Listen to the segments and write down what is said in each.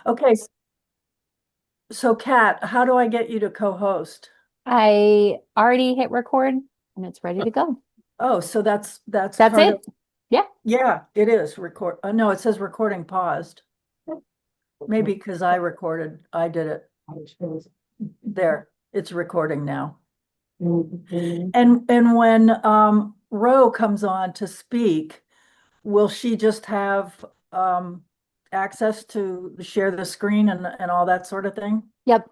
Okay, so Kat, how do I get you to co-host? I already hit record and it's ready to go. Oh, so that's That's part of, it. Yeah. yeah, it is record. No, it says recording paused. Maybe because I did it. There, it's recording now. And when Ro comes on to speak, will she just have access to share the screen and all that sort of thing? Yep.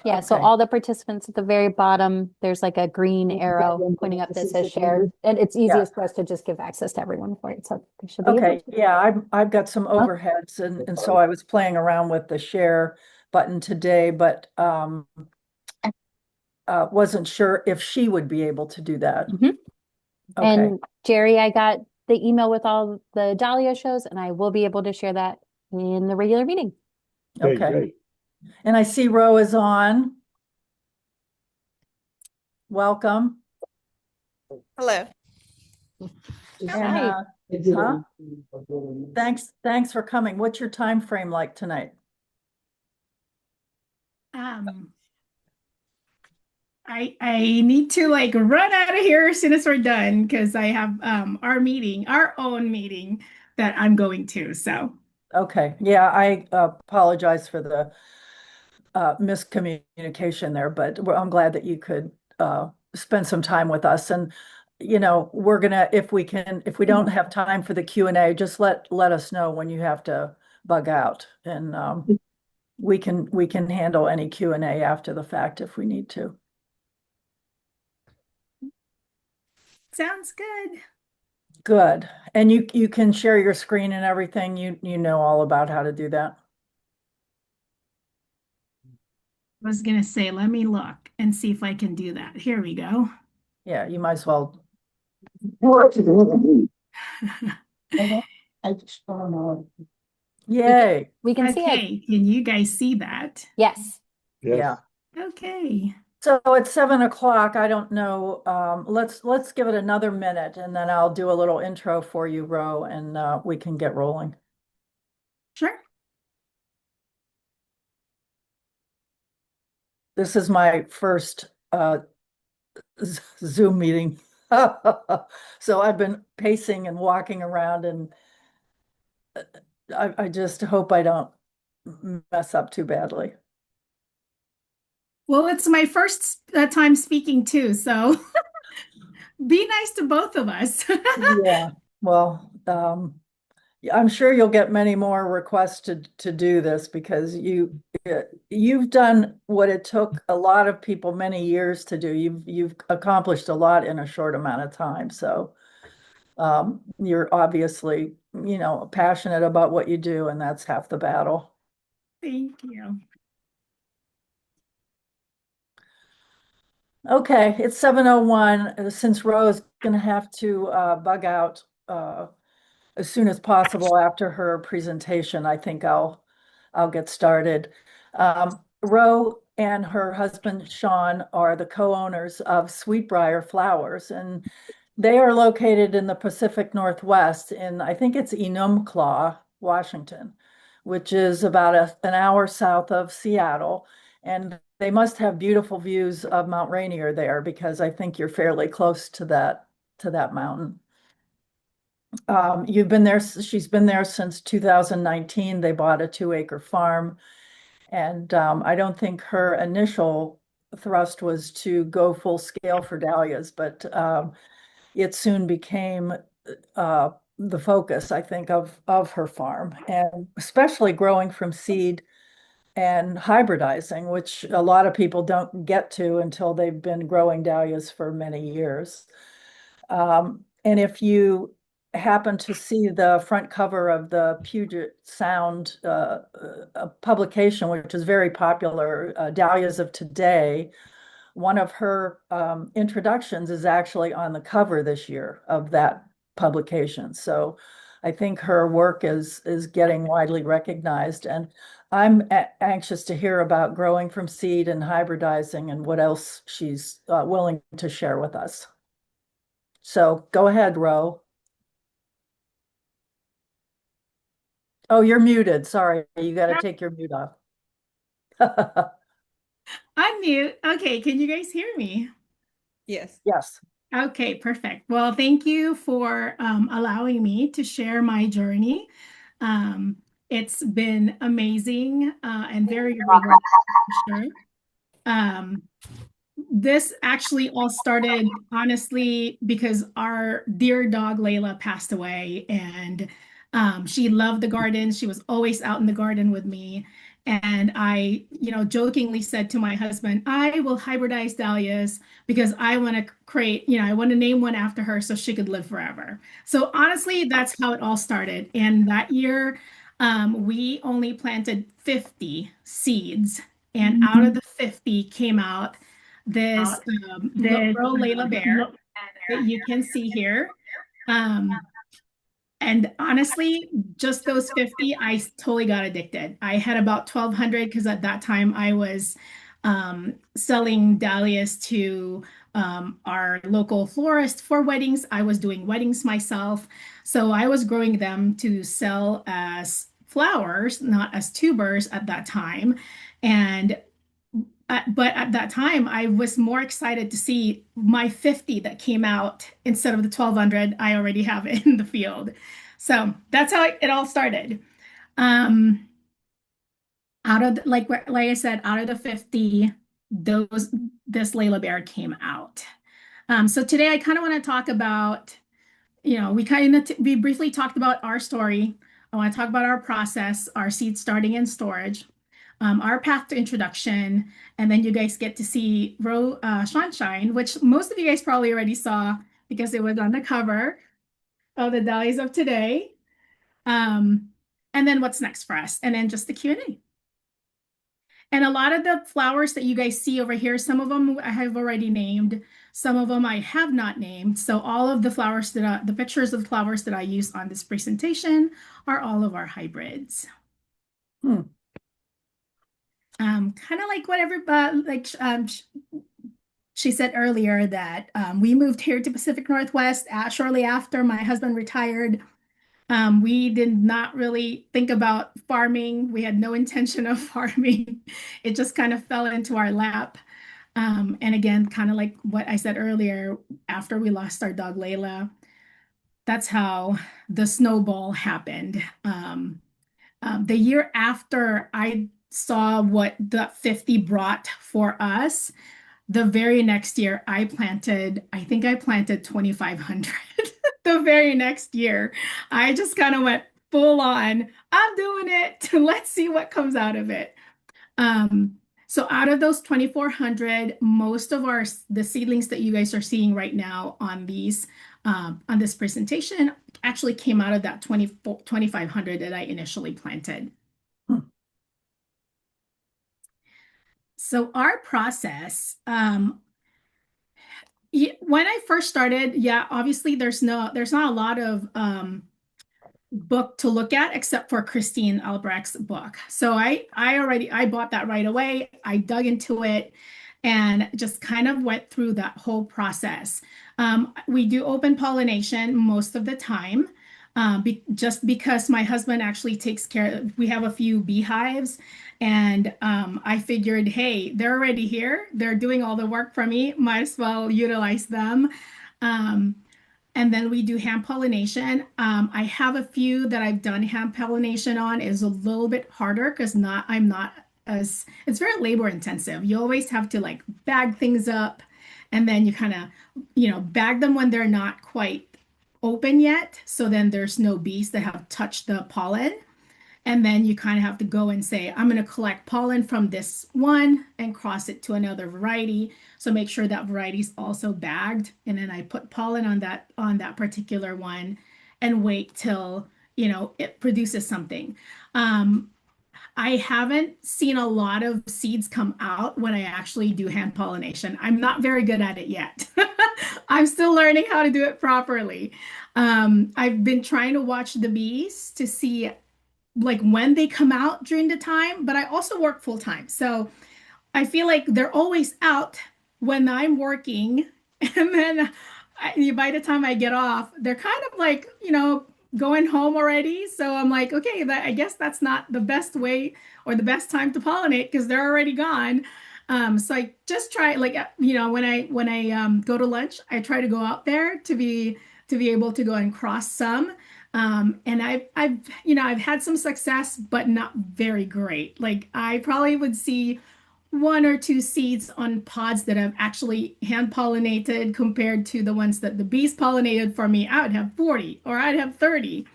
Yeah. So Okay. all the participants at the very bottom, there's like a green arrow pointing up that says share. And it's Yeah. easiest for us to just give access to everyone for it. So they should be able Okay, to. yeah, I've got some overheads and so I was playing around with the share button today, but wasn't sure if she would be able to do that. Mhm. Okay, And Jerry, I got the email with all the Dahlia shows, and I will be able to share that in the regular meeting. Okay, okay. great. And I see Ro is on. Welcome. Hello. And Hi. huh? Thanks for coming. What's your time frame like tonight? Um, I need to like run out of here as soon as we're done because I have our own meeting that I'm going to. So Okay, yeah, I apologize for the miscommunication there, but I'm glad that you could spend some time with us. And, we're gonna, if we don't have time for the Q&A, just let us know when you have to bug out. And we can handle any Q&A after the fact if we need to. sounds good. Good. And you can share your screen and everything. You know all about how to do that. I was gonna say, let me look and see if I can do that. Here we go. Yeah, you might as well. Yay. We can see it. Okay, can you guys see that? Yes. Yeah. Yes. Okay. So it's 7 o'clock. I don't know. Let's give it another minute and then I'll do a little intro for you, Ro, and we can get rolling. Sure. This is my first Zoom meeting. So I've been pacing and walking around and I just hope I don't mess up too badly. Well, it's my first time speaking too, so be nice to both of us. Yeah. Well, I'm sure you'll get many more requests to do this because you've done what it took a lot of people many years to do. You've accomplished a lot in a short amount of time. So you're obviously, passionate about what you do, and that's half the battle. Thank you. Okay, it's 7:01. Since Rose gonna have to bug out as soon as possible after her presentation, I think I'll get started. Ro and her husband Sean are the co-owners of Sweet Briar Flowers, and they are located in the Pacific Northwest in, I think it's Enumclaw, Washington, which is about an hour south of Seattle. And they must have beautiful views of Mount Rainier there because I think you're fairly close to that mountain. You've been there, she's been there since 2019. They bought a 2-acre farm. And I don't think her initial thrust was to go full scale for dahlias, but it soon became the focus, I think, of her farm, and especially growing from seed and hybridizing, which a lot of people don't get to until they've been growing dahlias for many years. And if you happen to see the front cover of the Puget Sound publication, which is very popular, Dahlias of Today, one of her introductions is actually on the cover this year of that publication. So I think her work is getting widely recognized, and I'm anxious to hear about growing from seed and hybridizing and what else she's willing to share with us. So go ahead, Ro. Oh, you're muted. Sorry, you got to take your mute off. Unmute. Okay, can you guys hear me? Yes. Yes. Okay, perfect. Well, thank you for allowing me to share my journey. Um, it's been amazing and very rewarding, for sure. Um, this actually all started honestly because our dear dog Layla passed away, and she loved the garden. She was always out in the garden with me. And I, jokingly said to my husband, I will hybridize dahlias because I want to create, I want to name one after her so she could live forever. So honestly, that's how it all started. And that year, we only planted 50 seeds, and out of the 50 came out this little Layla bear that you can see here. Um, and honestly, just those 50, I totally got addicted. I had about 1,200 because at that time I was selling dahlias to our local florist for weddings. I was doing weddings myself. So I was growing them to sell as flowers, not as tubers at that time. And but at that time, I was more excited to see my 50 that came out instead of the 1,200 I already have in the field. So that's how it all started. Um, out of like I said, out of the 50, those this Layla Bear came out. So today I kind of want to talk about, we briefly talked about our story. I want to talk about our process, our seed starting and storage, our path to introduction, and then you guys get to see Roe Sunshine, which most of you guys probably already saw because it was on the cover of the Dahlias of Today. Um, and then what's next for us, and then just the Q&A. And a lot of the flowers that you guys see over here, some of them I have already named, some of them I have not named. So all of the flowers the pictures of flowers that I use on this presentation are all of our hybrids. Hmm. Kind of like whatever, she said earlier that we moved here to Pacific Northwest shortly after my husband retired. We did not really think about farming. We had no intention of farming. It just kind of fell into our lap. And again, kind of like what I said earlier, after we lost our dog Layla, that's how the snowball happened. The year after I saw what the 50 brought for us, the very next year I think I planted 2,500. The very next year, I just kind of went full on, I'm doing it. Let's see what comes out of it. Um, so out of those 2,400, most of the seedlings that you guys are seeing right now on this presentation actually came out of that 2,500 that I initially planted. Hmm. So our process, when I first started, yeah, obviously there's not a lot of book to look at except for Christine Albrecht's book. So I bought that right away. I dug into it and just kind of went through that whole process. We do open pollination most of the time. Just because my husband actually takes care we have a few beehives, and I figured, hey, they're already here. They're doing all the work for me. Might as well utilize them. Um, and then we do hand pollination. I have a few that I've done hand pollination on. Is a little bit harder because I'm not as it's very labor intensive. You always have to like bag things up, and then you kind of bag them when they're not quite open yet. So then there's no bees that have touched the pollen. And then you kind of have to go and say, I'm going to collect pollen from this one and cross it to another variety. So make sure that variety is also bagged. And then I put pollen on that particular one and wait till, it produces something. I haven't seen a lot of seeds come out when I actually do hand pollination. I'm not very good at it yet. I'm still learning how to do it properly. I've been trying to watch the bees to see like when they come out during the time, but I also work full time. So I feel like they're always out when I'm working. And then by the time I get off, they're kind of like, going home already. So I'm like, okay, I guess that's not the best way or the best time to pollinate because they're already gone. So I just try like when I go to lunch, I try to go out there to be able to go and cross some. And I've had some success, but not very great. Like I probably would see one or two seeds on pods that I've actually hand pollinated compared to the ones that the bees pollinated for me. I would have 40 or I'd have 30.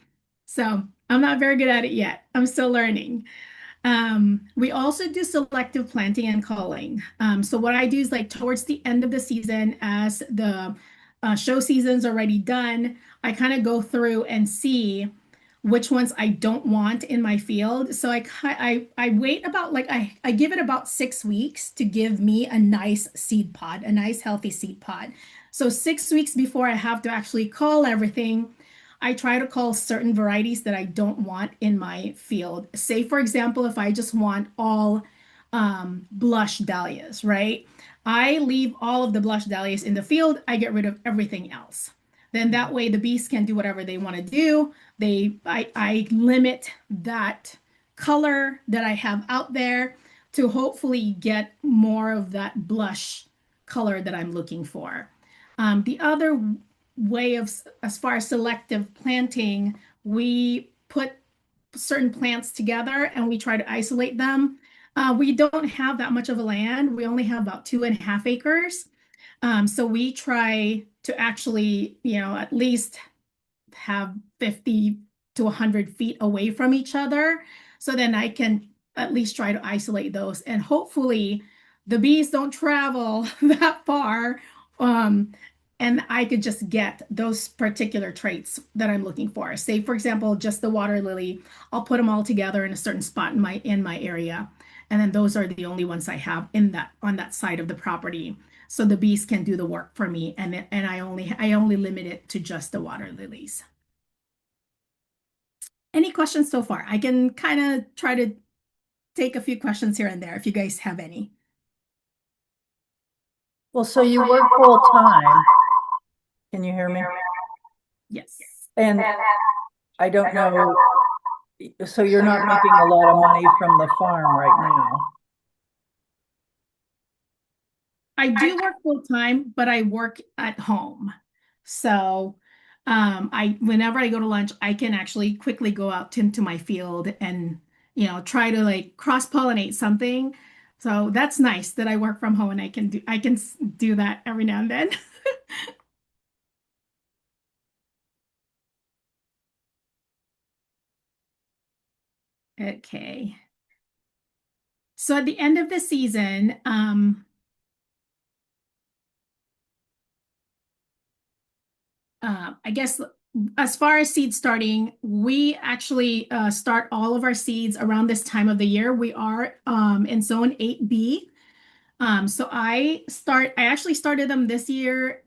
So I'm not very good at it yet. I'm still learning. We also do selective planting and culling. So what I do is like towards the end of the season, as the show season's already done, I kind of go through and see which ones I don't want in my field. So I wait about like I give it about 6 weeks to give me a nice seed pod, a nice healthy seed pod. So 6 weeks before I have to actually cull everything, I try to cull certain varieties that I don't want in my field. Say, for example, if I just want all blush dahlias, right? I leave all of the blush dahlias in the field. I get rid of everything else. Then that way the bees can do whatever they want to do. I limit that color that I have out there to hopefully get more of that blush color that I'm looking for. The other way of, as far as selective planting, we put certain plants together and we try to isolate them. We don't have that much of a land. We only have about 2.5 acres. So we try to actually, at least have 50 to 100 feet away from each other. So then I can at least try to isolate those. And hopefully the bees don't travel that far. And I could just get those particular traits that I'm looking for. Say, for example, just the water lily, I'll put them all together in a certain spot in my area. And then those are the only ones I have on that side of the property. So the bees can do the work for me, and I only limit it to just the water lilies. Any questions so far? I can kind of try to take a few questions here and there if you guys have any. Well, so you work full time. Can you hear me? Yes. And I don't know, so you're not making a lot of money from the farm right now. I do work full time, but I work at home. So whenever I go to lunch, I can actually quickly go out into my field and try to like cross-pollinate something. So that's nice that I work from home and I can do that every now and then. Okay. So at the end of the season, I guess as far as seed starting, we actually start all of our seeds around this time of the year. We are in zone 8B. So I actually started them this year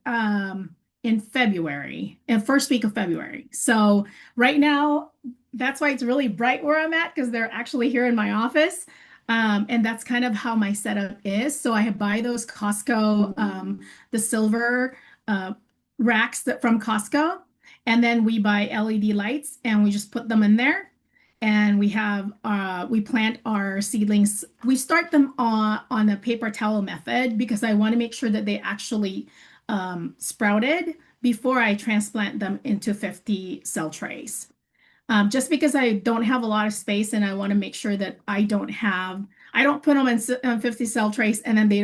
in February, in first week of February. So right now, that's why it's really bright where I'm at because they're actually here in my office. And that's kind of how my setup is. So I buy those Costco, the silver racks from Costco, and then we buy LED lights and we just put them in there. And we plant our seedlings. We start them on a paper towel method because I want to make sure that they actually sprouted before I transplant them into 50 cell trays. Just because I don't have a lot of space and I want to make sure that I don't put them in 50 cell trays and then they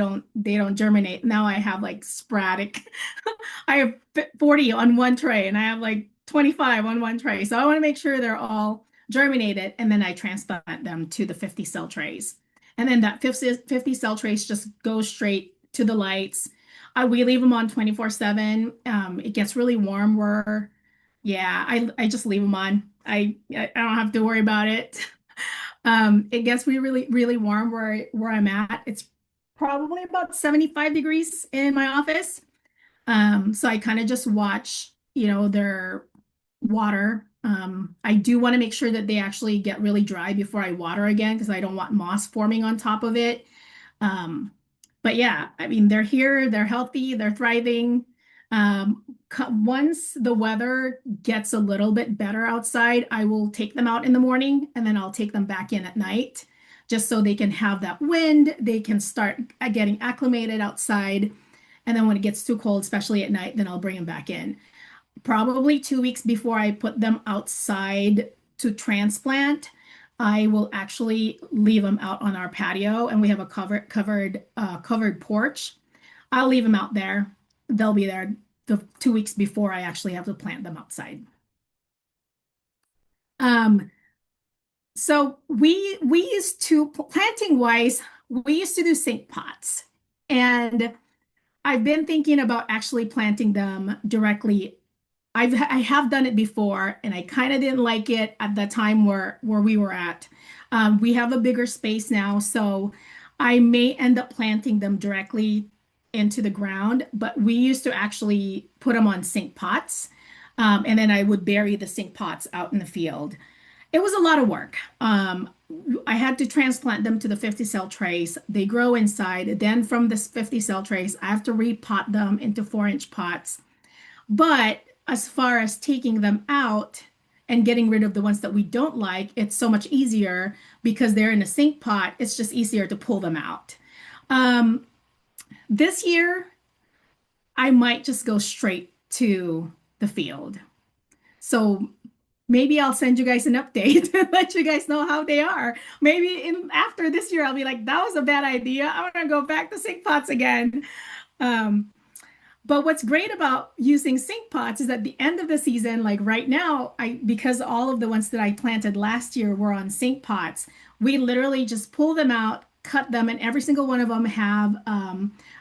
don't germinate. Now I have like sporadic. I have 40 on one tray and I have like 25 on one tray. So I want to make sure they're all germinated and then I transplant them to the 50 cell trays. And then that 50 cell trays just go straight to the lights. We leave them on 24/7. It gets really warm yeah, I just leave them on. I don't have to worry about it. It gets really, really warm where I'm at. It's probably about 75 degrees in my office. So I kind of just watch, their water. I do want to make sure that they actually get really dry before I water again because I don't want moss forming on top of it. But yeah, I mean, they're here, they're healthy, they're thriving. Once the weather gets a little bit better outside, I will take them out in the morning and then I'll take them back in at night just so they can have that wind. They can start getting acclimated outside. And then when it gets too cold, especially at night, then I'll bring them back in. Probably 2 weeks before I put them outside to transplant, I will actually leave them out on our patio, and we have a covered porch. I'll leave them out there. They'll be there the 2 weeks before I actually have to plant them outside. So we used to, planting wise, we used to do sink pots, and I've been thinking about actually planting them directly. I have done it before, and I kind of didn't like it at the time where we were at. We have a bigger space now, so I may end up planting them directly into the ground. But we used to actually put them on sink pots, and then I would bury the sink pots out in the field. It was a lot of work. I had to transplant them to the 50 cell trays. They grow inside. Then from this 50 cell trays, I have to repot them into 4-inch pots. But as far as taking them out and getting rid of the ones that we don't like, it's so much easier because they're in a sink pot. It's just easier to pull them out. This year, I might just go straight to the field. So maybe I'll send you guys an update and let you guys know how they are. Maybe after this year, I'll be like, that was a bad idea. I'm going to go back to sink pots again. But what's great about using sink pots is at the end of the season, like right now, because all of the ones that I planted last year were on sink pots, we literally just pull them out, cut them, and every single one of them have,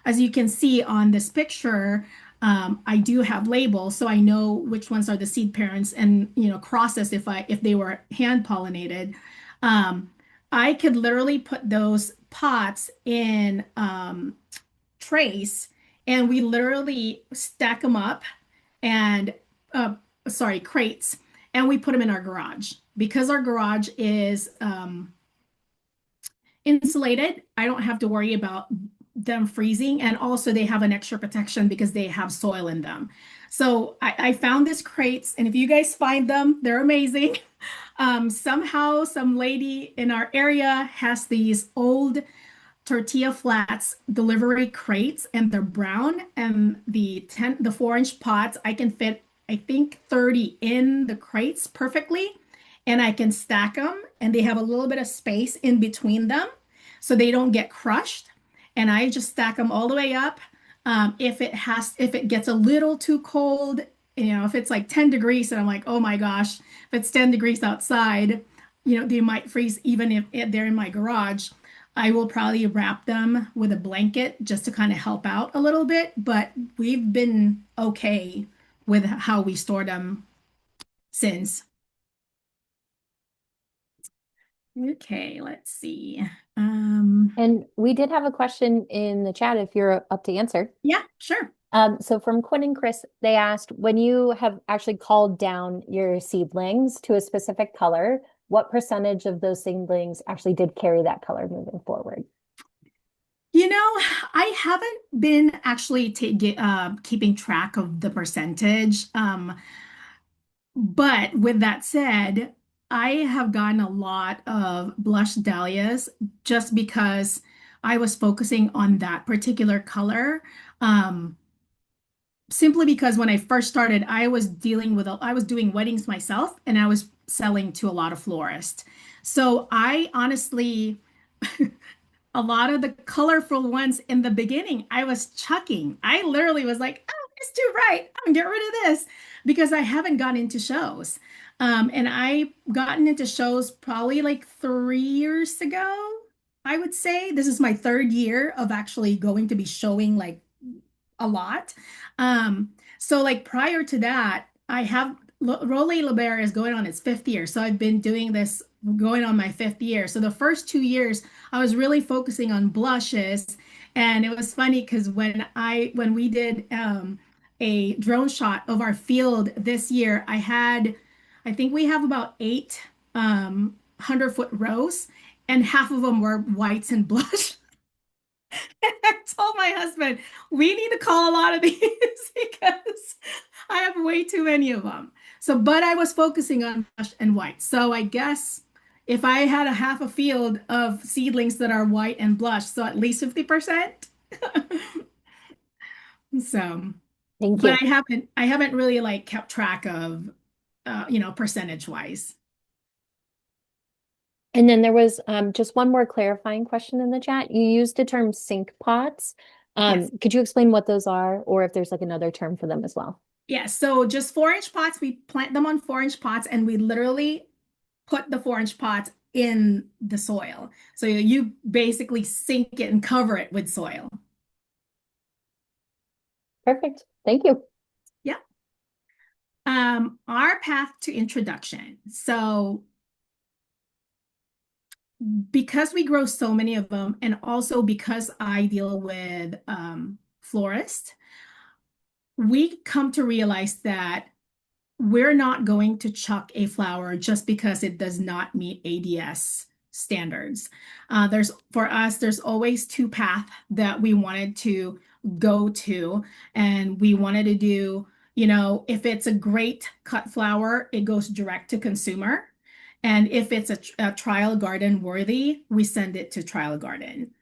as you can see on this picture, I do have labels, so I know which ones are the seed parents and crosses if they were hand pollinated. I could literally put those pots in trays, and we literally stack them up and crates, and we put them in our garage because our garage is insulated. I don't have to worry about them freezing, and also they have an extra protection because they have soil in them. So I found these crates, and if you guys find them, they're amazing. Somehow some lady in our area has these old tortilla flats delivery crates, and they're brown, and the 4-inch pots, I can fit I think 30 in the crates perfectly, and I can stack them, and they have a little bit of space in between them so they don't get crushed, and I just stack them all the way up. If it gets a little too cold, if it's like 10 degrees and I'm like, oh my gosh, if it's 10 degrees outside, they might freeze even if they're in my garage. I will probably wrap them with a blanket just to kind of help out a little bit, but we've been okay with how we store them since. Okay, let's see. And we did have a question in the chat if you're up to answer. Yeah, sure. So from Quinn and Chris, they asked, when you have actually called down your seedlings to a specific color, what percentage of those seedlings actually did carry that color moving forward? I haven't been actually keeping track of the percentage. But with that said, I have gotten a lot of blush dahlias just because I was focusing on that particular color. Simply because when I first started, I was doing weddings myself, and I was selling to a lot of florists. So I honestly, a lot of the colorful ones in the beginning, I was chucking. I literally was like, oh, it's too bright. I'm gonna get rid of this because I haven't gotten into shows. And I gotten into shows probably like 3 years ago, I would say. This is my 3rd year of actually going to be showing like a lot. So like prior to that, I have Role Libera is going on its 5th year. So I've been doing this going on my 5th year. So the first 2 years, I was really focusing on blushes. And it was funny because when we did a drone shot of our field this year, I think we have about 8 100-foot rows, and half of them were whites and blush. told my husband, we need to call a lot of these because I have way too many of them. So, but I was focusing on blush and white. So I guess if I had a half a field of seedlings that are white and blush, so at least 50%. So, Thank but you. I haven't really like kept track of, percentage wise. And then there was just one more clarifying question in the chat. You used the term sink pots. Yes. Could you explain what those are, or if there's like another term for them as well? Yeah. So just 4-inch pots, we plant them on 4-inch pots and we literally put the 4-inch pots in the soil. So you basically sink it and cover it with soil. Perfect. Thank you. Yeah. Our path to introduction. So because we grow so many of them, and also because I deal with florists, we come to realize that we're not going to chuck a flower just because it does not meet ADS standards. For us, there's always two paths that we wanted to go to, and we wanted to do, if it's a great cut flower, it goes direct to consumer. And if it's a trial garden worthy, we send it to trial garden.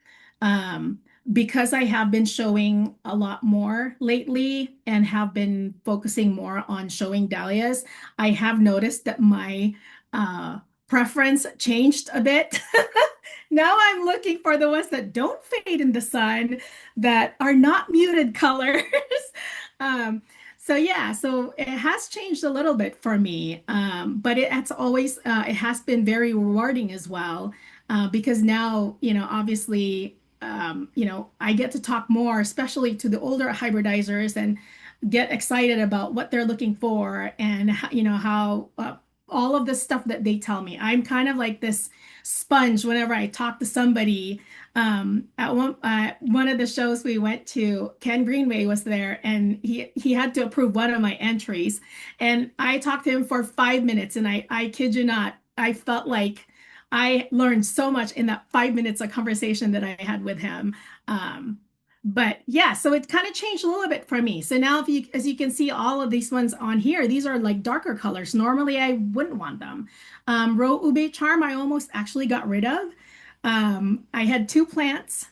Because I have been showing a lot more lately and have been focusing more on showing dahlias, I have noticed that my preference changed a bit. Now I'm looking for the ones that don't fade in the sun, that are not muted colors. So yeah, so it has changed a little bit for me, but it has been very rewarding as well, because now, obviously, I get to talk more, especially to the older hybridizers, and get excited about what they're looking for, and how all of the stuff that they tell me. I'm kind of like this sponge whenever I talk to somebody. At one of the shows we went to, Ken Greenway was there, and he had to approve one of my entries, and I talked to him for 5 minutes, and I kid you not, I felt like I learned so much in that 5 minutes of conversation that I had with him. But yeah, so it kind of changed a little bit for me. So now, as you can see, all of these ones on here, these are like darker colors. Normally, I wouldn't want them. Roe Ube Charm, I almost actually got rid of. I had two plants,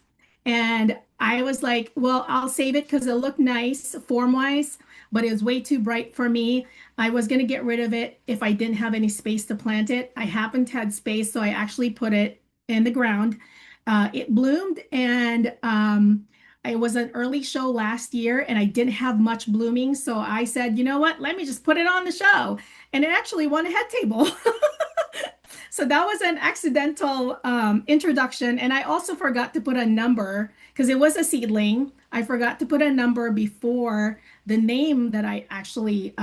and I was like, well, I'll save it because it'll look nice form-wise, but it was way too bright for me. I was going to get rid of it if I didn't have any space to plant it. I happened to have space, so I actually put it in the ground. It bloomed, and it was an early show last year, and I didn't have much blooming. So I said, you know what? Let me just put it on the show. And it actually won a head table. So that was an accidental introduction. And I also forgot to put a number because it was a seedling. I forgot to put a number before the name that I actually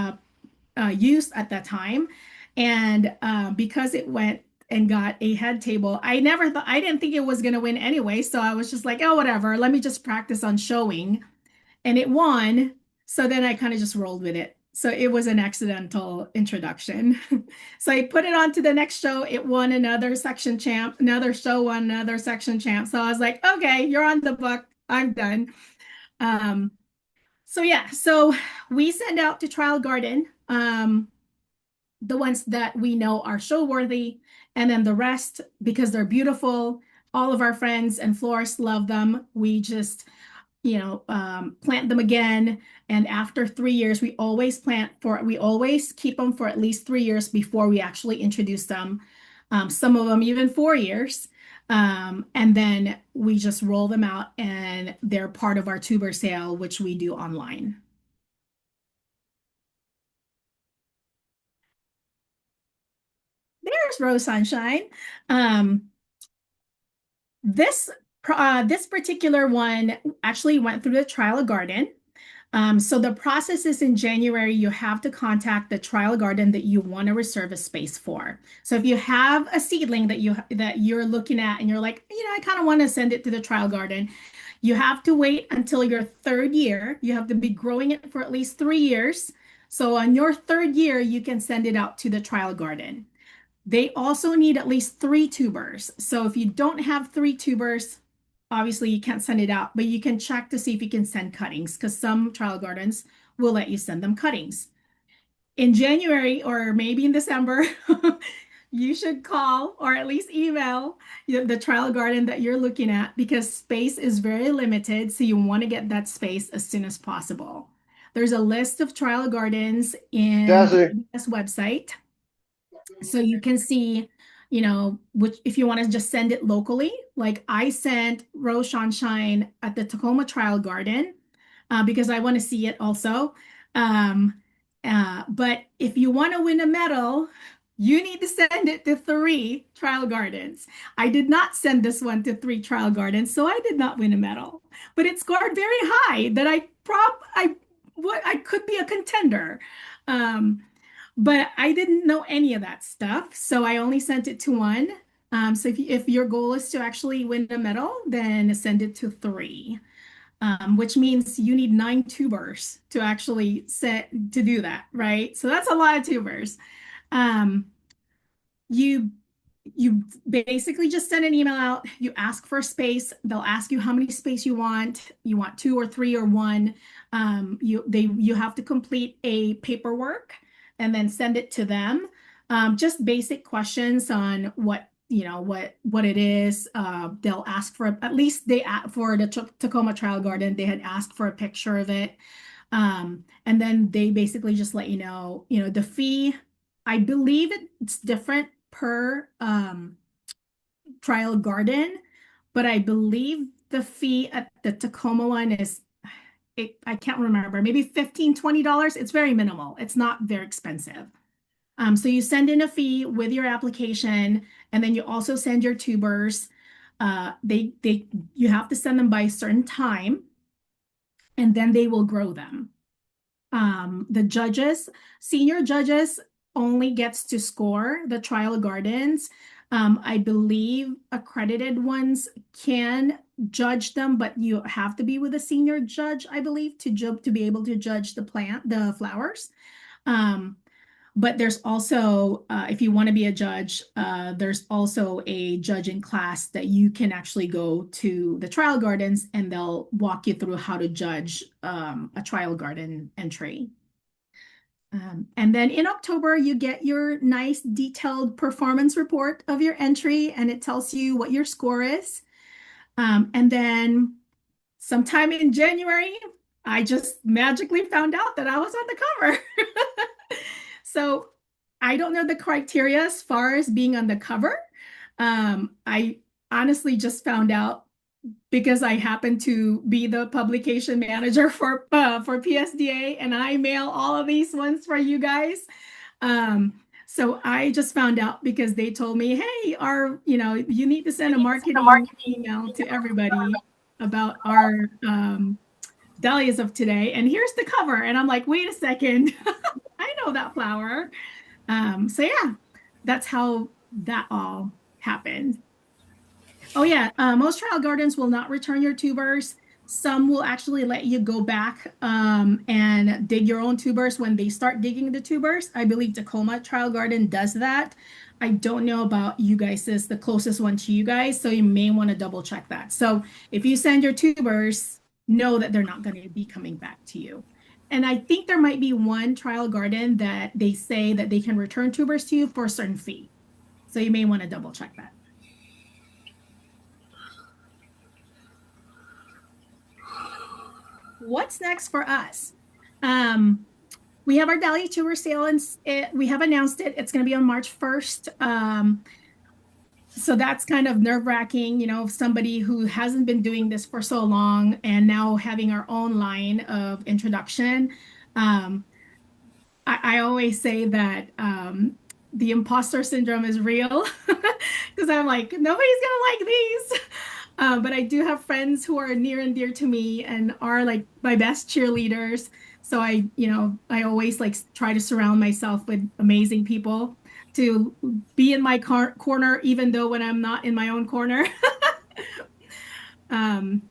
used at that time. And because it went and got a head table, I didn't think it was going to win anyway. So I was just like, oh, whatever. Let me just practice on showing. And it won. So then I kind of just rolled with it. So it was an accidental introduction. So I put it on to the next show. It won another section champ. Another show won another section champ. So I was like, okay, you're on the book. I'm done. So yeah, so we send out to Trial Garden the ones that we know are show worthy, and then the rest, because they're beautiful, all of our friends and florists love them. We just plant them again. And after 3 years, we always keep them for at least 3 years before we actually introduce them. Some of them even 4 years. And then we just roll them out, and they're part of our tuber sale, which we do online. There's Rose Sunshine. This particular one actually went through the trial garden. So the process is in January, you have to contact the trial garden that you want to reserve a space for. So if you have a seedling that you're looking at and you're like, I kind of want to send it to the trial garden, you have to wait until your 3rd year. You have to be growing it for at least 3 years. So on your 3rd year, you can send it out to the trial garden. They also need at least 3 tubers. So if you don't have 3 tubers, obviously you can't send it out, but you can check to see if you can send cuttings because some trial gardens will let you send them cuttings. In January or maybe in December, you should call or at least email the trial garden that you're looking at because space is very limited. So you want to get that space as soon as possible. There's a list of trial gardens in this website. So you can see, which if you want to just send it locally, like I sent Rose Sunshine at the Tacoma Trial Garden because I want to see it also. But if you want to win a medal, you need to send it to 3 trial gardens. I did not send this one to 3 trial gardens, so I did not win a medal. But it scored very high that I could be a contender. But I didn't know any of that stuff, so I only sent it to 1. So if your goal is to actually win a medal, then send it to 3, which means you need 9 tubers to actually to do that, right? So that's a lot of tubers. You you basically just send an email out. You ask for a space. They'll ask you how many space you want. You want 2 or 3 or 1. You have to complete a paperwork and then send it to them. Just basic questions on what it is. They'll ask for at least for the Tacoma Trial Garden, they had asked for a picture of it. And then they basically just let you know, the fee. I believe it's different per trial garden, but I believe the fee at the Tacoma one is I can't remember, maybe $15-$20. It's very minimal. It's not very expensive. So you send in a fee with your application, and then you also send your tubers. You have to send them by a certain time, and then they will grow them. The senior judges only gets to score the trial gardens. I believe accredited ones can judge them, but you have to be with a senior judge, I believe, to be able to judge the flowers. But there's also, if you want to be a judge, there's also a judging class that you can actually go to the trial gardens and they'll walk you through how to judge a trial garden entry. And then in October, you get your nice detailed performance report of your entry, and it tells you what your score is. And then sometime in January, I just magically found out that I was on the cover. So I don't know the criteria as far as being on the cover. I honestly just found out because I happen to be the publication manager for PSDA, and I mail all of these ones for you guys. So I just found out because they told me, hey, you need to send a marketing email to everybody about our dahlias of today, and here's the cover. And I'm like, wait a second, I know that flower. So yeah, that's how that all happened. Oh yeah, most trial gardens will not return your tubers. Some will actually let you go back and dig your own tubers when they start digging the tubers. I believe Tacoma Trial Garden does that. I don't know about you guys, is the closest one to you guys, so you may want to double check that. So if you send your tubers, know that they're not going to be coming back to you. And I think there might be one trial garden that they say that they can return tubers to you for a certain fee. So you may want to double check that. What's next for us? We have our Dahlia Tour sale, and we have announced it. It's going to be on March 1st. So that's kind of nerve-wracking, somebody who hasn't been doing this for so long and now having our own line of introduction. I always say that the imposter syndrome is real because I'm like, nobody's gonna like these. But I do have friends who are near and dear to me and are like my best cheerleaders. So I always like try to surround myself with amazing people to be in my corner, even though when I'm not in my own corner. And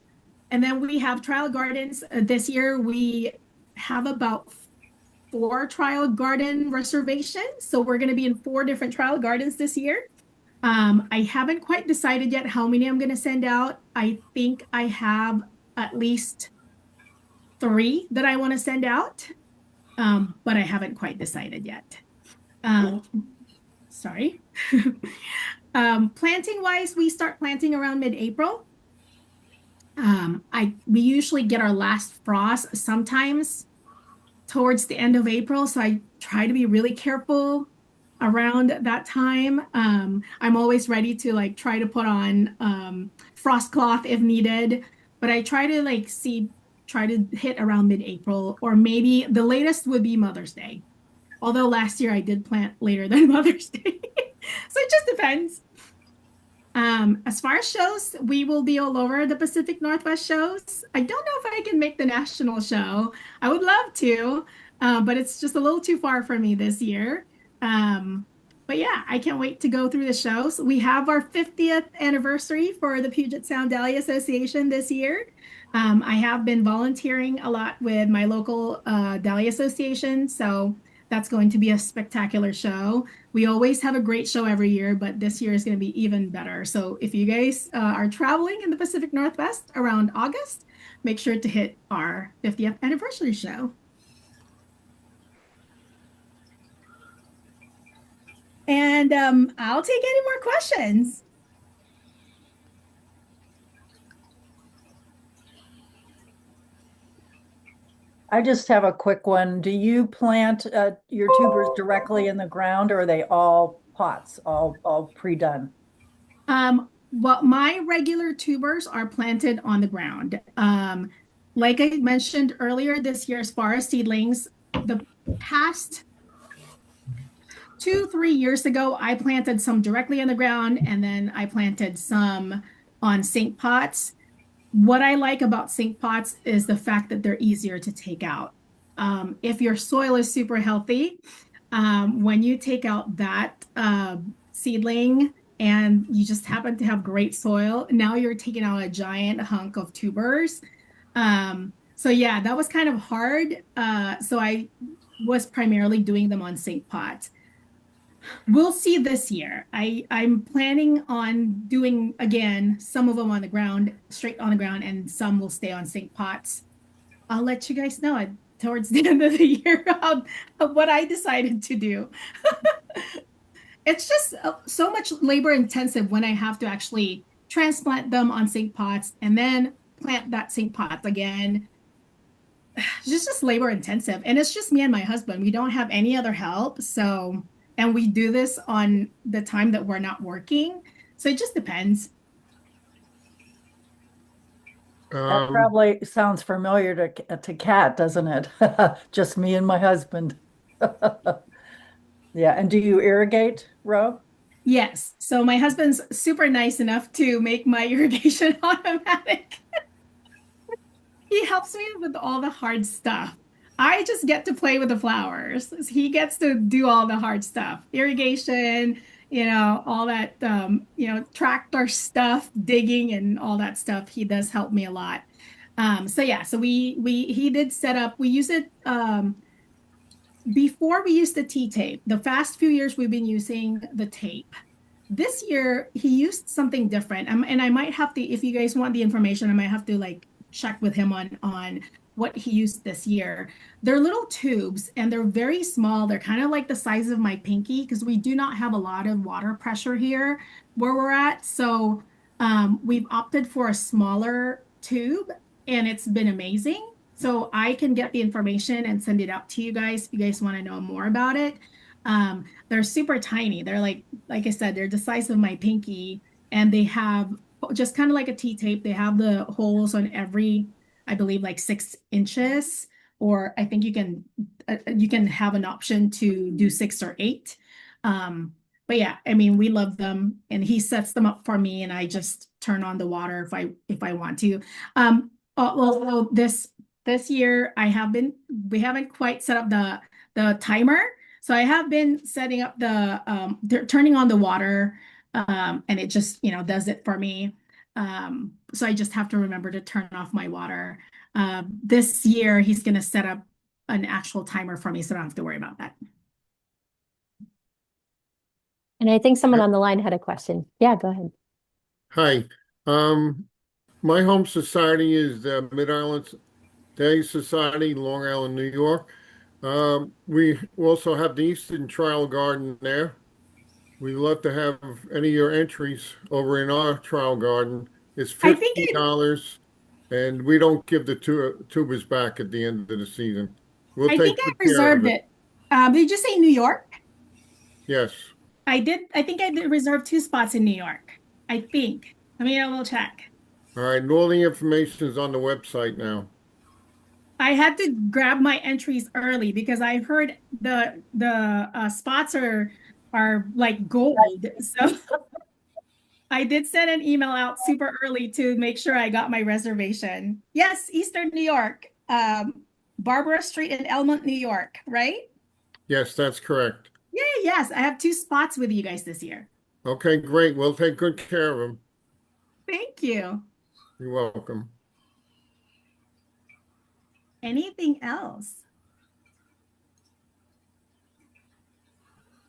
then we have trial gardens. This year we have about 4 trial garden reservations. So we're going to be in 4 different trial gardens this year. I haven't quite decided yet how many I'm going to send out. I think I have at least 3 that I want to send out, but I haven't quite decided yet. Sorry. Planting wise, we start planting around mid-April. We usually get our last frost sometimes towards the end of April, so I try to be really careful around that time. I'm always ready to like try to put on frost cloth if needed, but I try to try to hit around mid-April, or maybe the latest would be Mother's Day. Although last year I did plant later than Mother's Day. So it just depends. As far as shows, we will be all over the Pacific Northwest shows. I don't know if I can make the national show. I would love to, but it's just a little too far for me this year. But yeah, I can't wait to go through the shows. We have our 50th anniversary for the Puget Sound Dahlia Association this year. I have been volunteering a lot with my local Dahlia Association, so that's going to be a spectacular show. We always have a great show every year, but this year is going to be even better. So if you guys are traveling in the Pacific Northwest around August, make sure to hit our 50th anniversary show. And I'll take any more questions. I just have a quick one. Do you plant your tubers directly in the ground, or are they all pots, all pre-done? Well, my regular tubers are planted on the ground. Like I mentioned earlier this year, as far as seedlings, the past 2, 3 years ago, I planted some directly on the ground, and then I planted some on sink pots. What I like about sink pots is the fact that they're easier to take out. If your soil is super healthy, when you take out that seedling and you just happen to have great soil, now you're taking out a giant hunk of tubers. So yeah, that was kind of hard. So I was primarily doing them on sink pots. We'll see this year. I'm planning on doing again some of them on the ground, straight on the ground, and some will stay on sink pots. I'll let you guys know towards the end of the year what I decided to do. It's just so much labor intensive when I have to actually transplant them on sink pots and then plant that sink pot again. It's just labor intensive, and it's just me and my husband. We don't have any other help, so and we do this on the time that we're not working, so it just depends. That probably sounds familiar to Kat, doesn't it? Just me and my husband. Yeah, and do you irrigate, Ro? Yes, so my husband's super nice enough to make my irrigation automatic. He helps me with all the hard stuff. I just get to play with the flowers. He gets to do all the hard stuff, irrigation, all that, tractor stuff, digging and all that stuff. He does help me a lot. So yeah, so he did set up, we use it, before we used the T-tape. The past few years we've been using the tape. This year he used something different. And I might have to, if you guys want the information, I might have to like check with him on what he used this year. They're little tubes and they're very small. They're kind of like the size of my pinky because we do not have a lot of water pressure here where we're at. So we've opted for a smaller tube and it's been amazing. So I can get the information and send it out to you guys if you guys want to know more about it. They're super tiny. They're like I said, they're the size of my pinky and they have just kind of like a T-tape. They have the holes on every, I believe, like 6 inches, or I think you can have an option to do 6 or 8. But yeah, I mean, we love them, and he sets them up for me, and I just turn on the water if I want to. Although this year we haven't quite set up the timer, so I have been setting up turning on the water. And it just, does it for me. So I just have to remember to turn off my water. This year, he's going to set up an actual timer for me, so I don't have to worry about that. And I think someone on the line had a question. Yeah, go ahead. Hi. Um, my home society is the Mid-Island Dahlia Society, Long Island, New York. We also have the Eastern Trial Garden there. We'd love to have any of your entries over in our trial garden. It's I think $50, and we don't give the tubers back at the end of the season. We'll I think take I good care of reserved it. it. Did you say New York? Yes. I did. I think I did reserve 2 spots in New York. I think. Let me double check. All right. And all the information is on the website now. I had to grab my entries early because I heard the spots are like gold. So I did send an email out super early to make sure I got my reservation. Yes, Eastern New York, Barbara Street in Elmont, New York, right? Yes, that's correct. Yeah, yes, I have 2 spots with you guys this year. Okay, great. We'll take good care of them. Thank you. You're welcome. Anything else?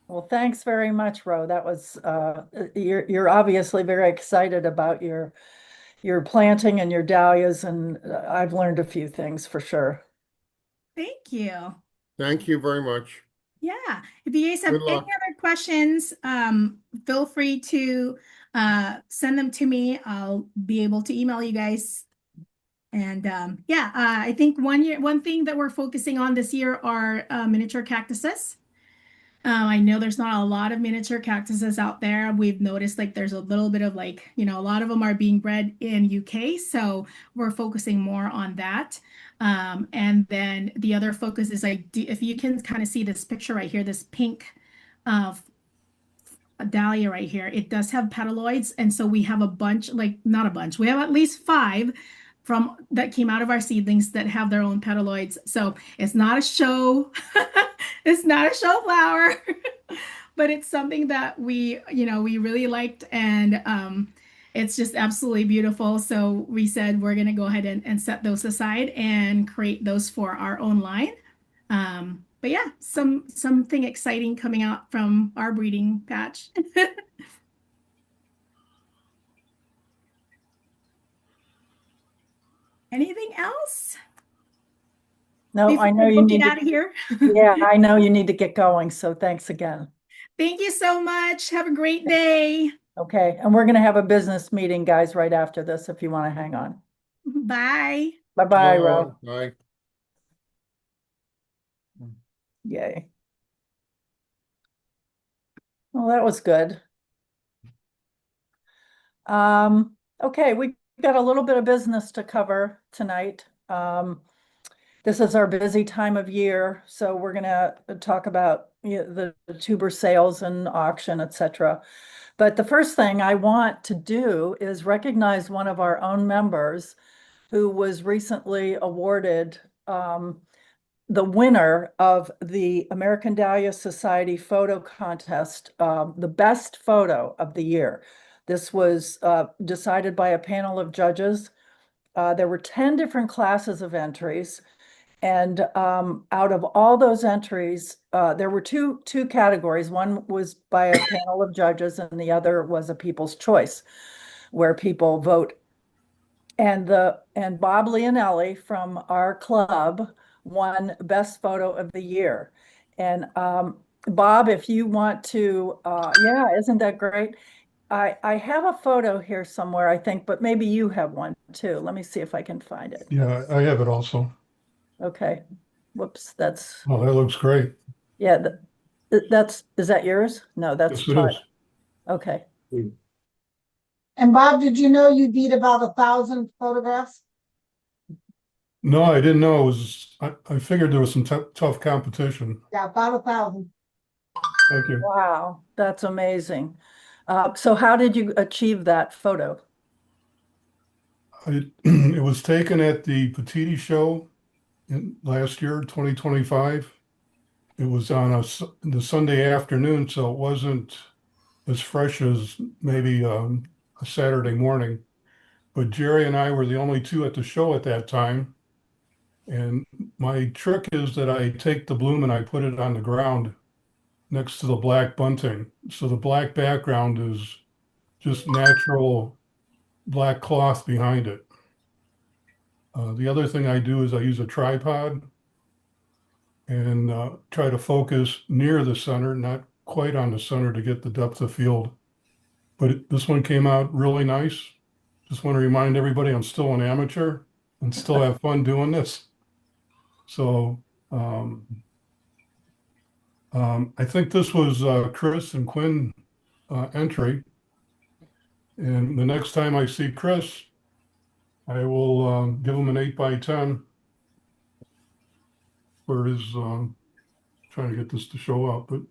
Well, thanks very much, Ro. That was you're obviously very excited about your planting and your dahlias, and I've learned a few things for sure. Thank you. Thank you very much. Yeah. If you guys have Good any luck. other questions, feel free to send them to me. I'll be able to email you guys. And yeah, I think one thing that we're focusing on this year are miniature cactuses. I know there's not a lot of miniature cactuses out there. We've noticed like there's a little bit of like, a lot of them are being bred in UK. So we're focusing more on that. And then the other focus is like, if you can kind of see this picture right here, this pink dahlia right here, it does have petaloids. And so we have a bunch, like not a bunch, we have at least 5 from that came out of our seedlings that have their own petaloids. So it's not a show, it's not a show flower, but it's something that we really liked, and it's just absolutely beautiful. So we said we're gonna go ahead and set those aside and create those for our own line. But yeah, something exciting coming out from our breeding patch. Anything else No, before I know we you book it need out of to, here? yeah, I know you need to get going, so thanks again. Thank you so much. Have a great day. Okay, and we're gonna have a business meeting, guys, right after this if you want to hang on. Bye. Bye-bye, Ro. Bye. Yay. Well, that was good. Okay, we got a little bit of business to cover tonight. This is our busy time of year, so we're gonna talk about the tuber sales and auction, etc. But the first thing I want to do is recognize one of our own members who was recently awarded the winner of the American Dahlia Society photo contest, the best photo of the year. This was decided by a panel of judges. There were 10 different classes of entries. And out of all those entries, there were two categories. One was by a panel of judges, and the other was a people's choice, where people vote. And Bob Leonelli from our club won best photo of the year. And Bob, if you want to, yeah, isn't that great? I have a photo here somewhere, I think, but maybe you have one too. Let me see if I can find it. Yeah, I have it also. Okay. Whoops, that's, Oh, that looks great. yeah, is that yours? No, that's Yes, it Todd. is. Okay. And Bob, did you know you beat about 1,000 photographs? No, I didn't know it was, I figured there was some tough competition. Yeah, about 1,000. Thank you. Wow, that's amazing. So how did you achieve that photo? It was taken at the Petiti show in last year, 2025. It was on the Sunday afternoon, so it wasn't as fresh as maybe a Saturday morning. But Jerry and I were the only 2 at the show at that time. And my trick is that I take the bloom and I put it on the ground next to the black bunting. So the black background is just natural black cloth behind it. The other thing I do is I use a tripod and try to focus near the center, not quite on the center to get the depth of field. But this one came out really nice. Just want to remind everybody I'm still an amateur and still have fun doing this. So I think this was Chris and Quinn entry. And the next time I see Chris, I will give him an 8x10 for his trying to get this to show up. But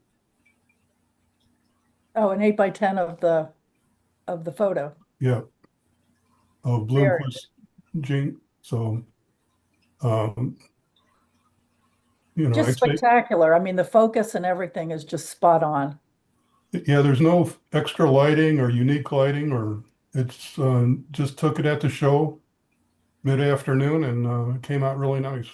Oh, an 8x10 of the photo. yeah, of Very Bloomquist Gene. So you know, Just I'd say, spectacular. I mean, the focus and everything is just spot on. yeah, there's no extra lighting or unique lighting, or it's just took it at the show mid-afternoon and it came out really nice.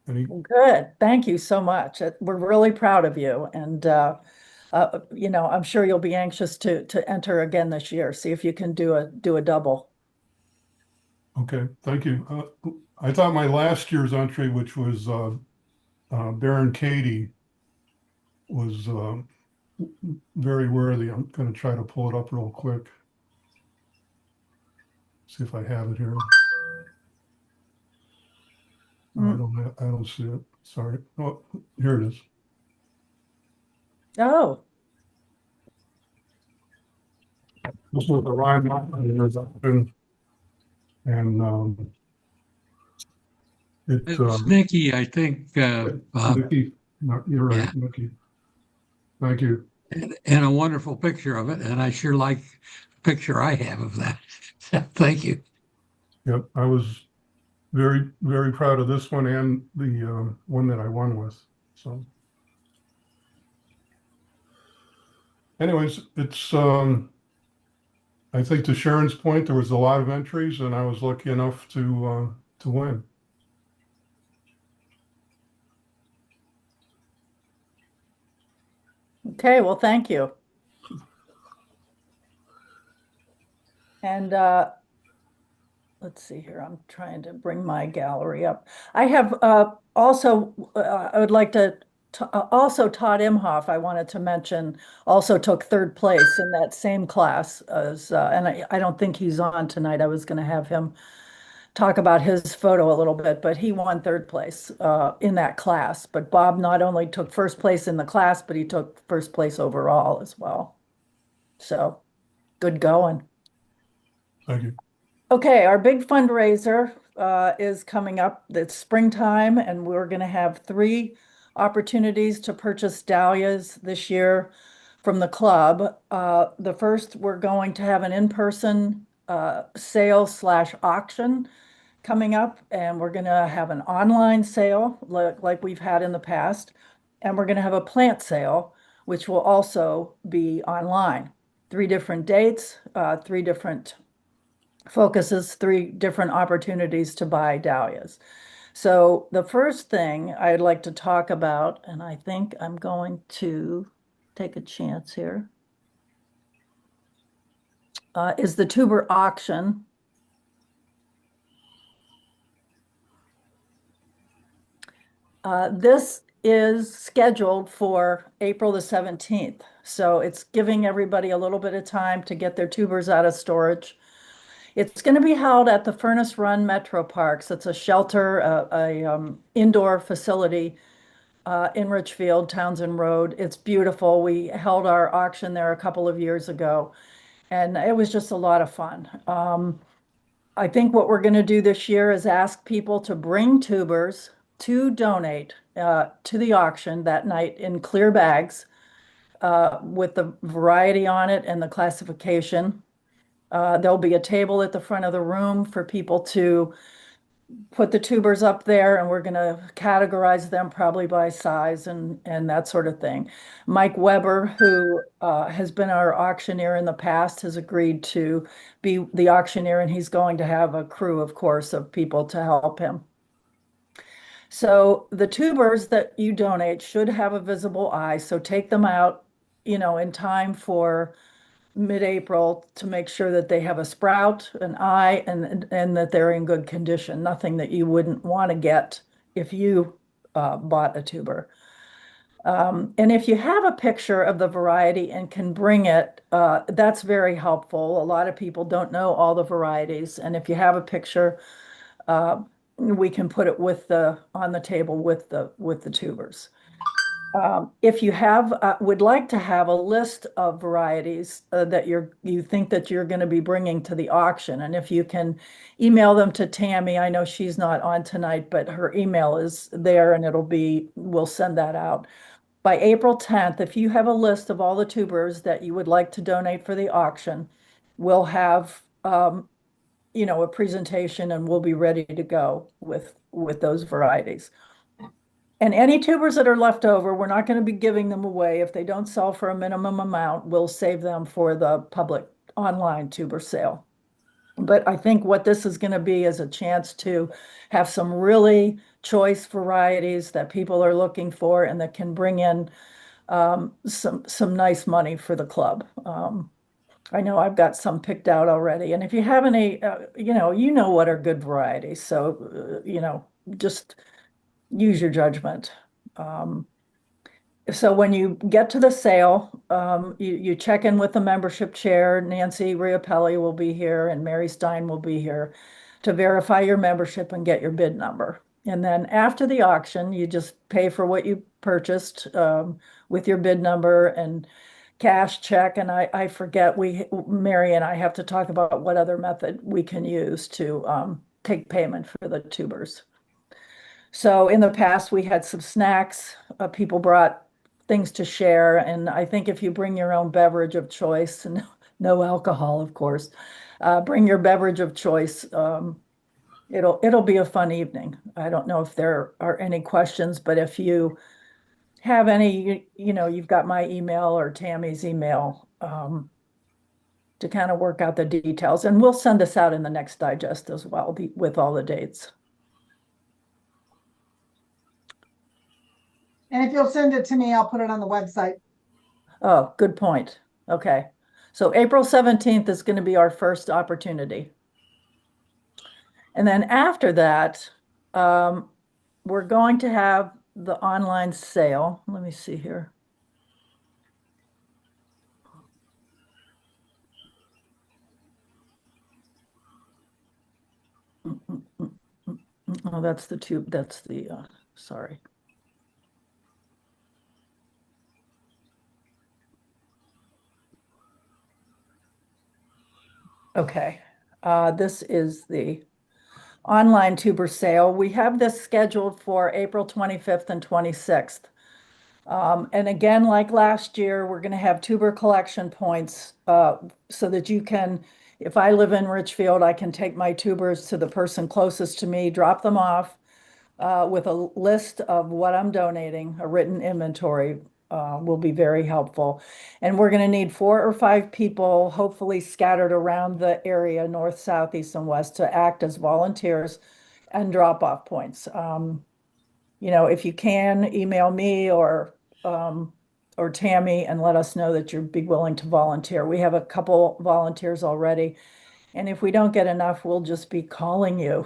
Any, Good. Thank you so much. We're really proud of you. And, I'm sure you'll be anxious to enter again this year. See if you can do a double. okay, thank you. I thought my last year's entry, which was Baron Katie, was very worthy. I'm going to try to pull it up real quick. See if I have it here. No, I don't see it. Sorry. Oh, here it is. Oh, This was the Rhine Mountain, and it It's Nikki, I think, Bob, Nikki, no, you're right, yeah, Nikki. Thank you. and a wonderful picture of it. And I sure like the picture I have of that. Thank you. Yep, I was very, very proud of this one and the one that I won with. So, anyways, it's I think to Sharon's point, there was a lot of entries, and I was lucky enough to win. okay. Well, thank you. And let's see here. I'm trying to bring my gallery up. I have also, I would like to, also Todd Imhoff, I wanted to mention, also took third place in that same class as, and I don't think he's on tonight. I was going to have him talk about his photo a little bit, but he won third place in that class. But Bob not only took first place in the class, but he took first place overall as well. So good going. Thank you. Okay, our big fundraiser is coming up. It's springtime, and we're going to have 3 opportunities to purchase dahlias this year from the club. The first, we're going to have an in-person sale / auction coming up, and we're going to have an online sale like we've had in the past, and we're going to have a plant sale, which will also be online. 3 different dates, 3 different focuses, 3 different opportunities to buy dahlias. So the first thing I'd like to talk about, and I think I'm going to take a chance here, is the tuber auction. This is scheduled for April the 17th. So it's giving everybody a little bit of time to get their tubers out of storage. It's going to be held at the Furnace Run Metro Parks. It's a shelter, indoor facility in Richfield, Townsend Road. It's beautiful. We held our auction there a couple of years ago, and it was just a lot of fun. I think what we're going to do this year is ask people to bring tubers to donate to the auction that night in clear bags with the variety on it and the classification. There'll be a table at the front of the room for people to put the tubers up there, and we're going to categorize them probably by size and that sort of thing. Mike Weber, who has been our auctioneer in the past, has agreed to be the auctioneer, and he's going to have a crew, of course, of people to help him. So the tubers that you donate should have a visible eye, so take them out, in time for mid-April to make sure that they have a sprout, an eye, and that they're in good condition. Nothing that you wouldn't want to get if you bought a tuber. And if you have a picture of the variety and can bring it, that's very helpful. A lot of people don't know all the varieties, and if you have a picture, we can put it on the table with the tubers. If you would like to have a list of varieties that you think that you're going to be bringing to the auction, and if you can email them to Tammy, I know she's not on tonight, but her email is there, and we'll send that out. By April 10th, if you have a list of all the tubers that you would like to donate for the auction, we'll have a presentation, and we'll be ready to go with those varieties. And any tubers that are left over, we're not going to be giving them away. If they don't sell for a minimum amount, we'll save them for the public online tuber sale. But I think what this is going to be is a chance to have some really choice varieties that people are looking for and that can bring in some nice money for the club. I know I've got some picked out already. And if you have any, you know what are good varieties. So, just use your judgment. So when you get to the sale, you check in with the membership chair. Nancy Riapelli will be here and Mary Stein will be here to verify your membership and get your bid number. And then after the auction, you just pay for what you purchased with your bid number and cash check. And I forget, Mary and I have to talk about what other method we can use to take payment for the tubers. So in the past, we had some snacks. People brought things to share. And I think if you bring your own beverage of choice, and no alcohol, of course, bring your beverage of choice. It'll be a fun evening. I don't know if there are any questions, but if you have any, you've got my email or Tammy's email to kind of work out the details. And we'll send this out in the next digest as well with all the dates. And if you'll send it to me, I'll put it on the website. Oh, good point. Okay. So April 17th is going to be our first opportunity. And then after that, we're going to have the online sale. Let me see here. Oh, that's the tube. That's the, sorry. Okay, this is the online tuber sale. We have this scheduled for April 25th and 26th. And again, like last year, we're going to have tuber collection points so that you can, if I live in Richfield, I can take my tubers to the person closest to me, drop them off with a list of what I'm donating. A written inventory will be very helpful. And we're going to need 4 or 5 people, hopefully scattered around the area, north, south, east, and west, to act as volunteers and drop off points. If you can, email me or Tammy and let us know that you'd be willing to volunteer. We have a couple volunteers already. And if we don't get enough, we'll just be calling you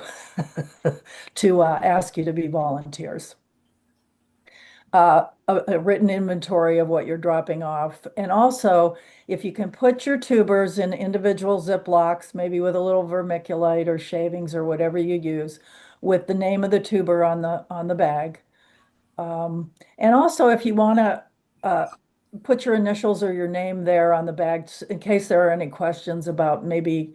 to ask you to be volunteers. A written inventory of what you're dropping off. And also, if you can put your tubers in individual Ziplocs, maybe with a little vermiculite or shavings or whatever you use, with the name of the tuber on the bag. And also, if you want to put your initials or your name there on the bag, in case there are any questions about maybe,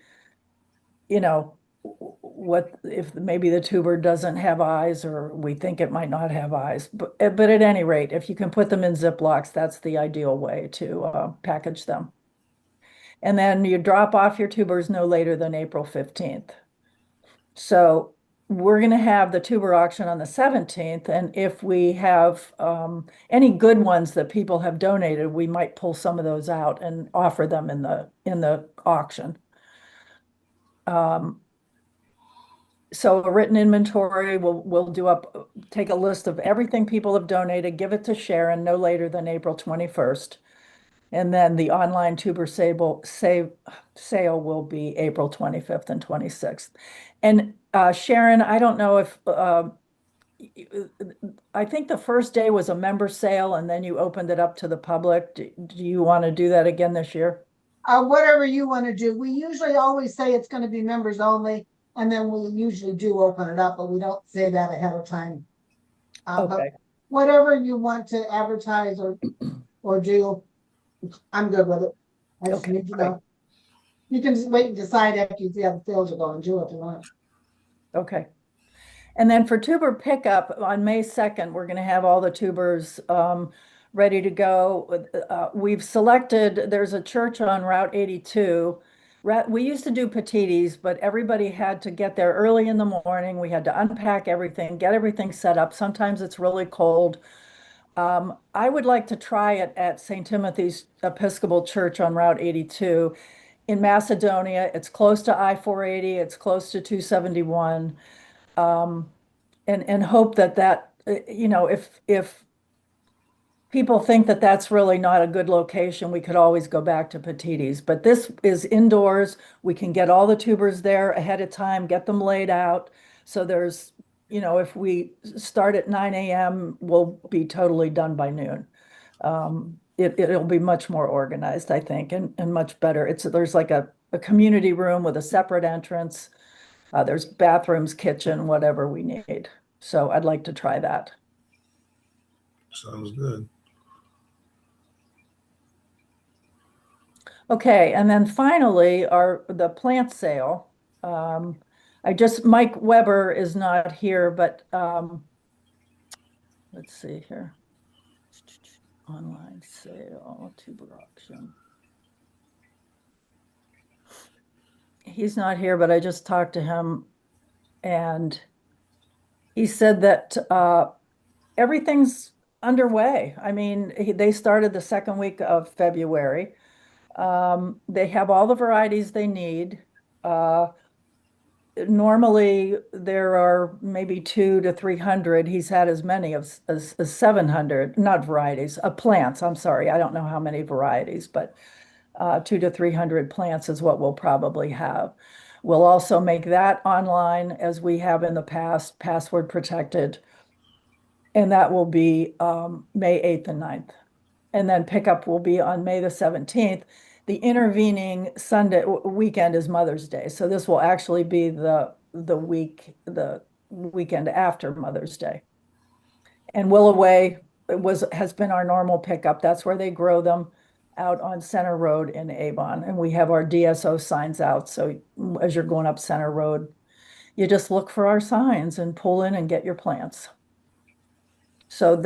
what if maybe the tuber doesn't have eyes or we think it might not have eyes. But at any rate, if you can put them in Ziplocs, that's the ideal way to package them. And then you drop off your tubers no later than April 15th. So we're going to have the tuber auction on the 17th. And if we have any good ones that people have donated, we might pull some of those out and offer them in the auction. So a written inventory, we'll take a list of everything people have donated, give it to Sharon no later than April 21st. And then the online tuber sale will be April 25th and 26th. And Sharon, I don't know if I think the first day was a member sale and then you opened it up to the public. Do you want to do that again this year? Whatever you want to do. We usually always say it's going to be members only, and then we usually do open it up, but we don't say that ahead of time. But Okay, whatever you want to advertise or do, I'm good with it. I just Okay, need to great. know. You can just wait and decide after you see how the sales are going, do if you want. okay. And then for tuber pickup on May 2nd, we're going to have all the tubers ready to go. We've selected, there's a church on Route 82. We used to do patitis, but everybody had to get there early in the morning. We had to unpack everything, get everything set up. Sometimes it's really cold. I would like to try it at St. Timothy's Episcopal Church on Route 82 in Macedonia. It's close to I-480, it's close to 271. And hope that you know, if people think that that's really not a good location, we could always go back to Petiti's. But this is indoors. We can get all the tubers there ahead of time, get them laid out. So there's, you know, if we start at 9 a.m., we'll be totally done by noon. It'll be much more organized, I think, and much better. There's like a community room with a separate entrance. There's bathrooms, kitchen, whatever we need. So I'd like to try that. Sounds good. Okay, and then finally, the plant sale. Mike Weber is not here, but let's see here. Online sale, tuber auction. He's not here, but I just talked to him and he said that everything's underway. I mean, they started the second week of February. They have all the varieties they need. Normally, there are maybe 200 to 300. He's had as many as 700, not varieties, plants. I'm sorry, I don't know how many varieties, but 200 to 300 plants is what we'll probably have. We'll also make that online as we have in the past, password protected. And that will be May 8th and 9th. And then pickup will be on May the 17th. The intervening weekend is Mother's Day. So this will actually be the weekend after Mother's Day. And Willoway has been our normal pickup. That's where they grow them out on Center Road in Avon. And we have our DSO signs out. So as you're going up Center Road, you just look for our signs and pull in and get your plants. So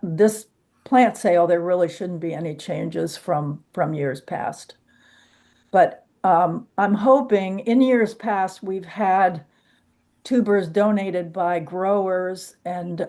this plant sale, there really shouldn't be any changes from years past. But I'm hoping in years past, we've had tubers donated by growers, and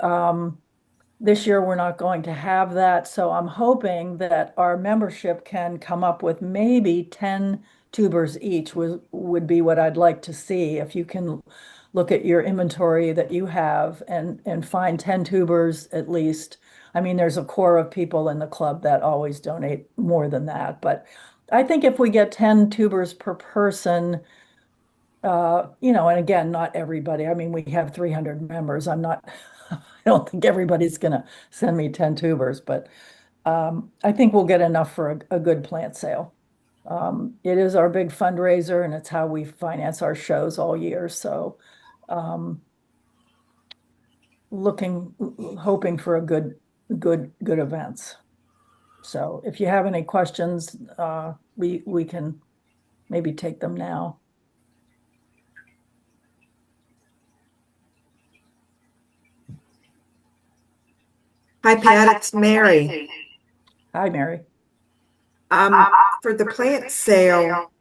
this year we're not going to have that. So I'm hoping that our membership can come up with maybe 10 tubers each would be what I'd like to see. If you can look at your inventory that you have and find 10 tubers at least. I mean, there's a core of people in the club that always donate more than that. But I think if we get 10 tubers per person, you know, and again, not everybody. I mean, we have 300 members. I don't think everybody's going to send me 10 tubers, but I think we'll get enough for a good plant sale. It is our big fundraiser and it's how we finance our shows all year. So hoping for a good events. So if you have any questions, we can maybe take them now. Hi, Pat, it's Mary. Hi, Mary. For the plant sale,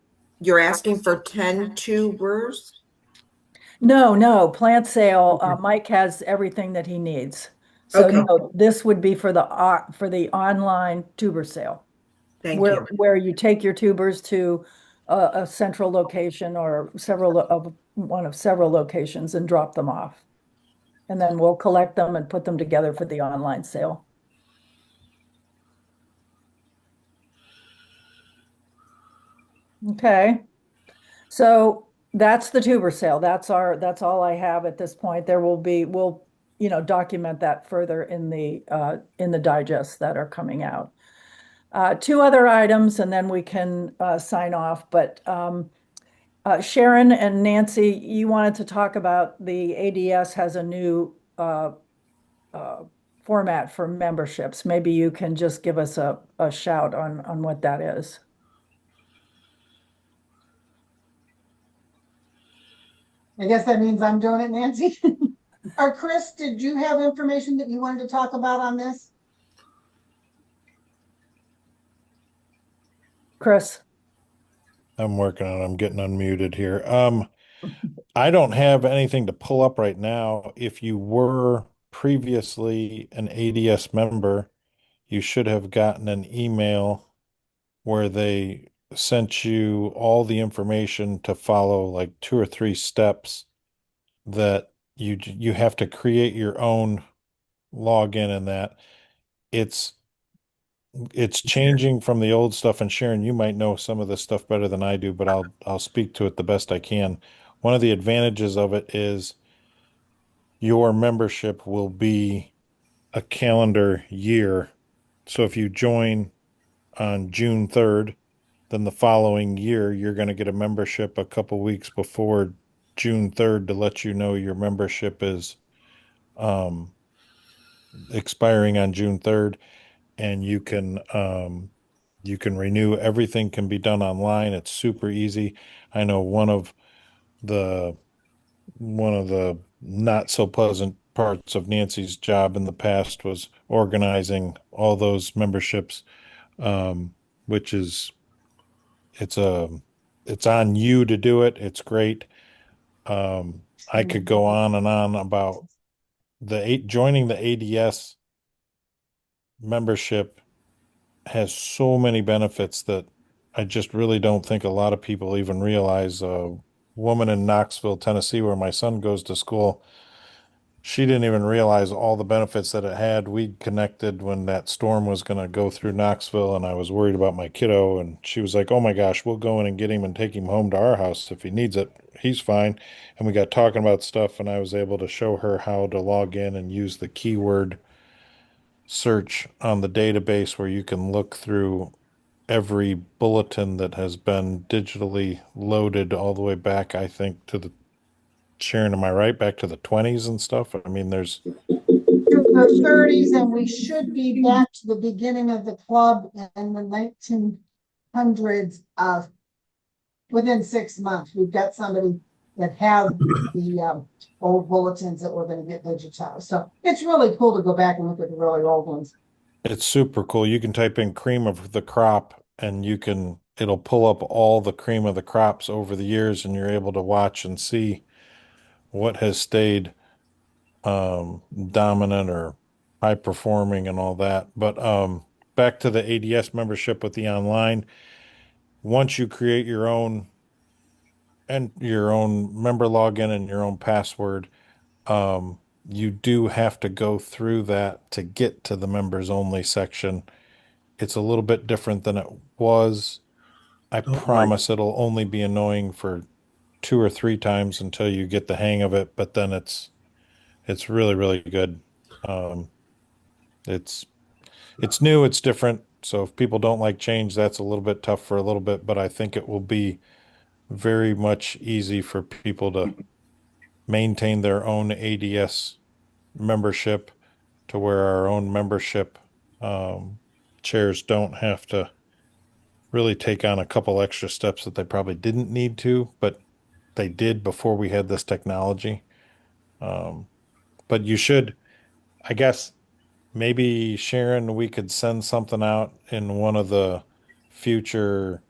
you're asking for 10 tubers? No, plant sale, Okay. Mike has everything that he needs. So Okay. no, this would be for the online tuber sale. Thank you. Where you take your tubers to a central location or one of several locations and drop them off. And then we'll collect them and put them together for the online sale. Okay. So that's the tuber sale. That's all I have at this point. We'll, document that further in the digests that are coming out. Two other items and then we can sign off, but Sharon and Nancy, you wanted to talk about the ADS has a new format for memberships. Maybe you can just give us a shout on what that is. I guess that means I'm doing it, Nancy. Or Chris, did you have information that you wanted to talk about on this? Chris. I'm working on it. I'm getting unmuted here. I don't have anything to pull up right now. If you were previously an ADS member, you should have gotten an email where they sent you all the information to follow, like 2 or 3 steps that you have to create your own login in that. It's changing from the old stuff, and Sharon, you might know some of this stuff better than I do, but I'll speak to it the best I can. One of the advantages of it is your membership will be a calendar year. So if you join on June 3rd, then the following year you're going to get a membership a couple weeks before June 3rd to let you know your membership is expiring on June 3rd, and you can renew. Everything can be done online. It's super easy. I know one of the not so pleasant parts of Nancy's job in the past was organizing all those memberships, which is it's on you to do it. It's great. I could go on and on about joining the ADS membership has so many benefits that I just really don't think a lot of people even realize. A woman in Knoxville, Tennessee, where my son goes to school, she didn't even realize all the benefits that it had. We connected when that storm was going to go through Knoxville, and I was worried about my kiddo. And she was like, "Oh my gosh, we'll go in and get him and take him home to our house if he needs it. He's fine." And we got talking about stuff, and I was able to show her how to log in and use the keyword search on the database where you can look through every bulletin that has been digitally loaded all the way back, I think, to the Sharon, am I right? Back to the 20s and stuff. I mean, there's To the 30s, and we should be back to the beginning of the club in the 1900s within 6 months. We've got somebody that have the old bulletins that we're going to get digitized. So it's really cool to go back and look at the really old ones. it's super cool. You can type in cream of the crop and it'll pull up all the cream of the crops over the years, and you're able to watch and see what has stayed dominant or high performing and all that. But back to the ADS membership with the online, once you create your own member login and your own password, you do have to go through that to get to the members only section. It's a little bit different than it was. I Don't promise it'll only be annoying for 2 or 3 times until you get the hang of it, but then it's really, really good. Um, it's it's new, it's different. So if people don't like change, that's a little bit tough for a little bit, but I think it will be very much easy for people to maintain their own ADS membership to where our own membership chairs don't have to really take on a couple extra steps that they probably didn't need to, but they did before we had this technology. Um, but you should, I guess, maybe Sharon, we could send something out in one of the future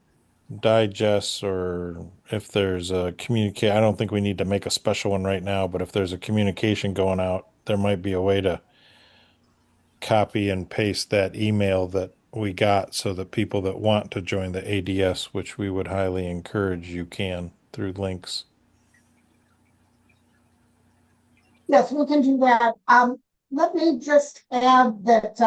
digests, or if there's a communicate, I don't think we need to make a special one right now, but if there's a communication going out, there might be a way to copy and paste that email that we got so that people that want to join the ADS, which we would highly encourage, you can through links. Yes, we can do that. Let me just add that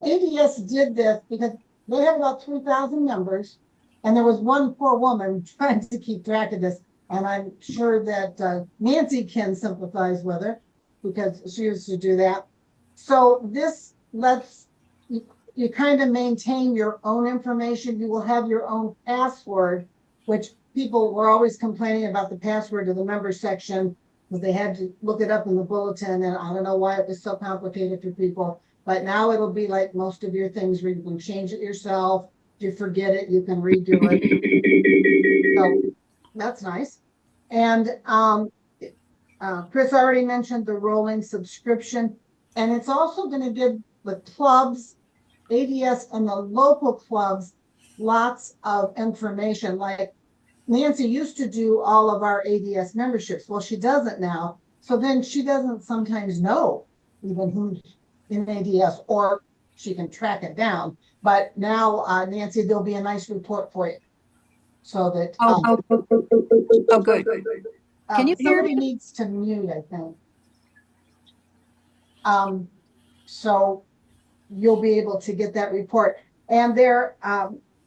ADS did this because they have about 3,000 members, and there was one poor woman trying to keep track of this. And I'm sure that Nancy can sympathize with her because she used to do that. So this lets you kind of maintain your own information. You will have your own password, which people were always complaining about the password to the member section because they had to look it up in the bulletin, and I don't know why it was so complicated for people. But now it'll be like most of your things where you can change it yourself. If you forget it, you can redo it. So that's nice. And Chris already mentioned the rolling subscription, and it's also going to give the clubs, ADS, and the local clubs lots of information. Like Nancy used to do all of our ADS memberships. Well, she doesn't now. So then she doesn't sometimes know even who's in ADS, or she can track it down. But now, Nancy, there'll be a nice report for you. So that Good. Can you hear somebody me? needs to mute, I think. So you'll be able to get that report. And there,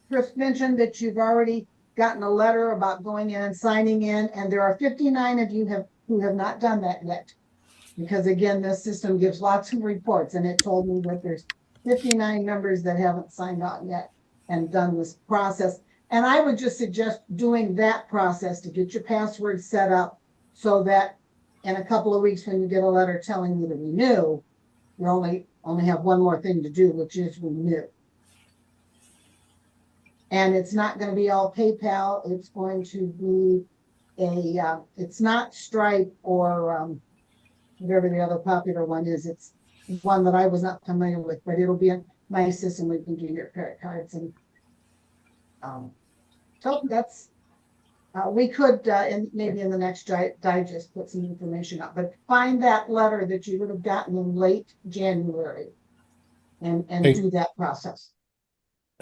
Chris mentioned that you've already gotten a letter about going in and signing in, and there are 59 of you who have not done that yet. Because again, this system gives lots of reports, and it told me that there's 59 members that haven't signed on yet and done this process. And I would just suggest doing that process to get your password set up so that in a couple of weeks when you get a letter telling you to renew, you only have one more thing to do, which is renew. And it's not going to be all PayPal. It's going to be it's not Stripe or whatever the other popular one is. It's one that I was not familiar with, but it'll be a nice system where you can do your credit cards. And so that's, we could, maybe in the next digest, put some information up, but find that letter that you would have gotten in late January and Hey. do that process.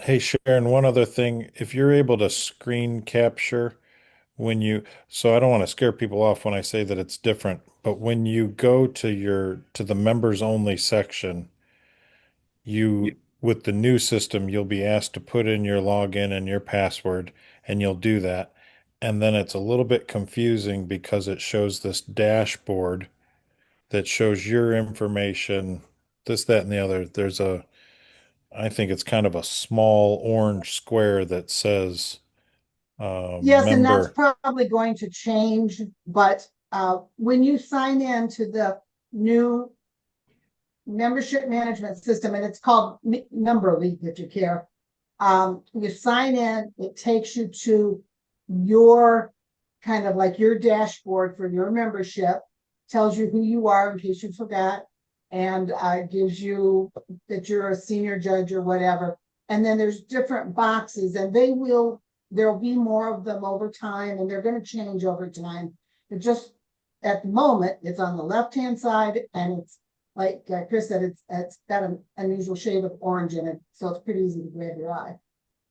Hey, Sharon, one other thing, if you're able to screen capture so I don't want to scare people off when I say that it's different, but when you go to the members only section, with the new system, you'll be asked to put in your login and your password, and you'll do that. And then it's a little bit confusing because it shows this dashboard that shows your information, this, that, and the other. I think it's kind of a small orange square that says Yes, and that's member. probably going to change, but when you sign in to the new membership management system, and it's called Memberly, if you care, you sign in, it takes you to your kind of like your dashboard for your membership, tells you who you are in case you forgot, and gives you that you're a senior judge or whatever. And then there's different boxes, and there'll be more of them over time, and they're going to change over time. It just, at the moment, it's on the left-hand side, and it's like Chris said, it's got an unusual shade of orange in it, so it's pretty easy to grab your eye.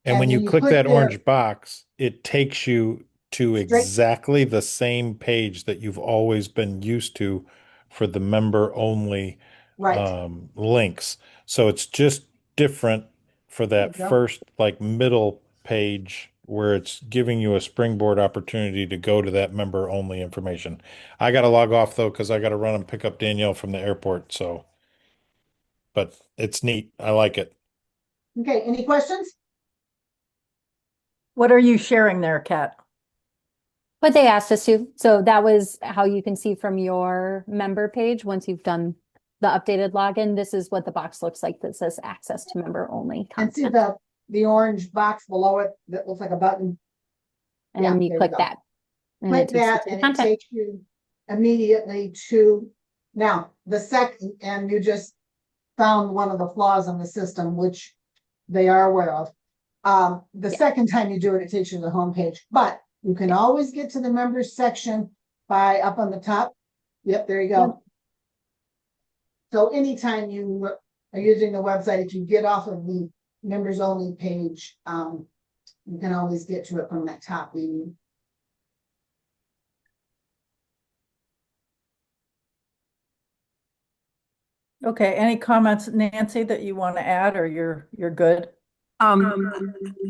And when you click that orange box, it takes you to Straight- exactly the same page that you've always been used to for the member only Right. links. So it's just different for that There you go. first like middle page where it's giving you a springboard opportunity to go to that member only information. I got to log off though, because I got to run and pick up Danielle from the airport. So, but it's neat. I like it. Okay, any questions? What are you sharing there, Kat? What they asked us to. So that was how you can see from your member page once you've done the updated login. This is what the box looks like that says access to member only And see content. the orange box below it that looks like a button. And Yeah, you there click go. that. And Click it takes you that to the and it content. takes you immediately to, now the second, and you just found one of the flaws in the system, which they are aware of. The second time you do it, it takes you to the homepage, but you can always get to the members section by up on the top. Yep, there you go. Yep. So anytime you are using the website, if you get off of the members only page. You can always get to it from that top menu. Okay, any comments, Nancy, that you want to add, or you're good? I'm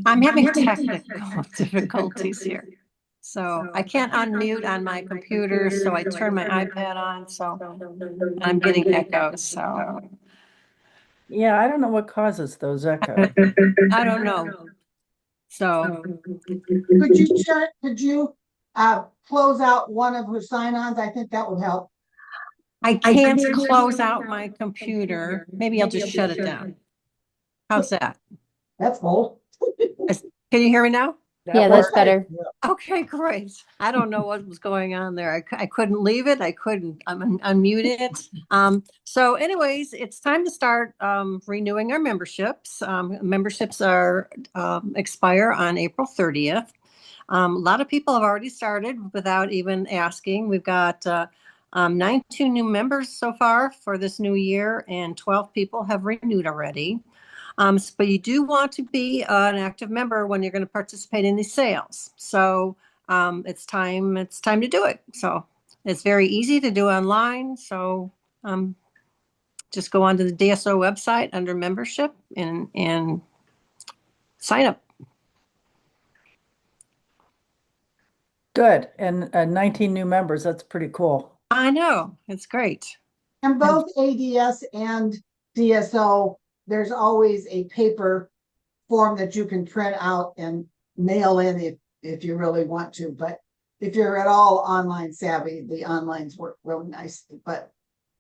having technical difficulties here. So I can't unmute on my computer, so I turn my iPad on, so I'm getting echoes, so Yeah, I don't know what causes those echoes. I don't know. So Could you close out one of her sign-ons? I think that would help. I can't close out my computer. Maybe I'll just shut it down. How's that? That's bold. Can you hear me now? Yeah, that's better. Okay, great. I don't know what was going on there. I couldn't leave it. I couldn't unmute it. So anyways, it's time to start renewing our memberships. Memberships are expire on April 30th. A lot of people have already started without even asking. We've got 92 new members so far for this new year, and 12 people have renewed already. But you do want to be an active member when you're going to participate in these sales. So it's time to do it. So it's very easy to do online. So just go onto the DSO website under membership and sign up. Good, and 19 new members, that's pretty cool. I know, it's great. And both ADS and DSO, there's always a paper form that you can print out and mail in if you really want to. But if you're at all online savvy, the onlines work really nicely. But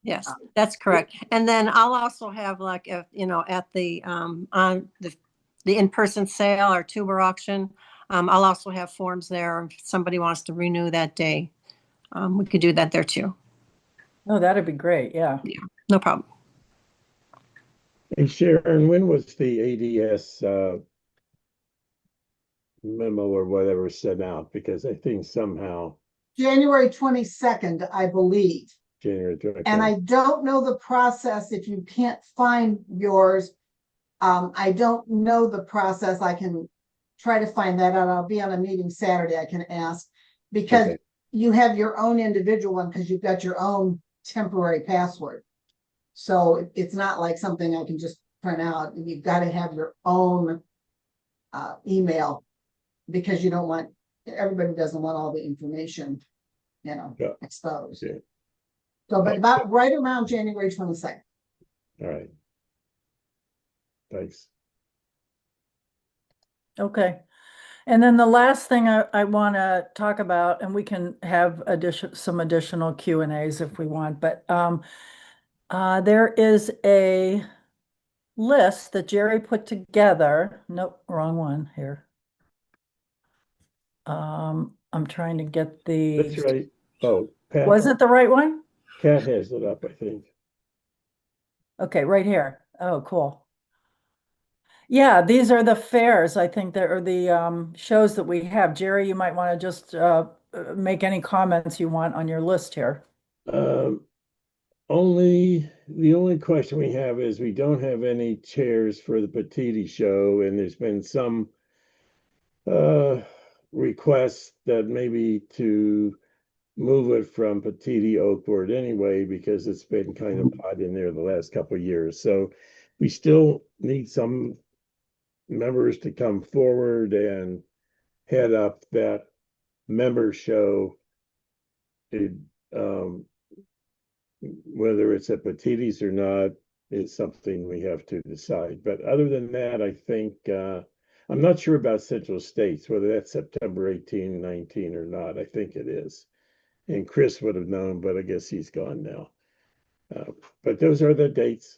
yes, that's correct. And then I'll also have, like, if at the on the in-person sale or tuber auction, I'll also have forms there if somebody wants to renew that day. We could do that there too. Oh, that'd be great. Yeah. No problem. Hey, Sharon, when was the ADS memo or whatever sent out? Because I think somehow January 22nd, I believe. January 22nd. And I don't know the process if you can't find yours. I don't know the process. I can try to find that out. I'll be on a meeting Saturday. I can ask because you have your own individual one because you've got your own temporary password. So it's not like something I can just print out. You've got to have your own email because you don't want, everybody doesn't want all the information, exposed. Yeah. So, but about right around January 22nd. All right. Thanks. Okay. And then the last thing I want to talk about, and we can have some additional Q&As if we want, but there is a list that Jerry put together. Nope, wrong one here. I'm trying to get the. That's right. Oh, Pat. Was it the right one? Kat has it up, I think. Okay, right here. Oh, cool. Yeah, these are the fairs, I think, that are the shows that we have. Jerry, you might want to just make any comments you want on your list here. The only question we have is we don't have any chairs for the Petiti show, and there's been some requests that maybe to move it from Petiti Oakwood anyway, because it's been kind of hot in there the last couple of years. So we still need some members to come forward and head up that member show. Whether it's at Petiti's or not is something we have to decide. But other than that, I think I'm not sure about Central States, whether that's September 18, 19 or not. I think it is. And Chris would have known, but I guess he's gone now. But those are the dates.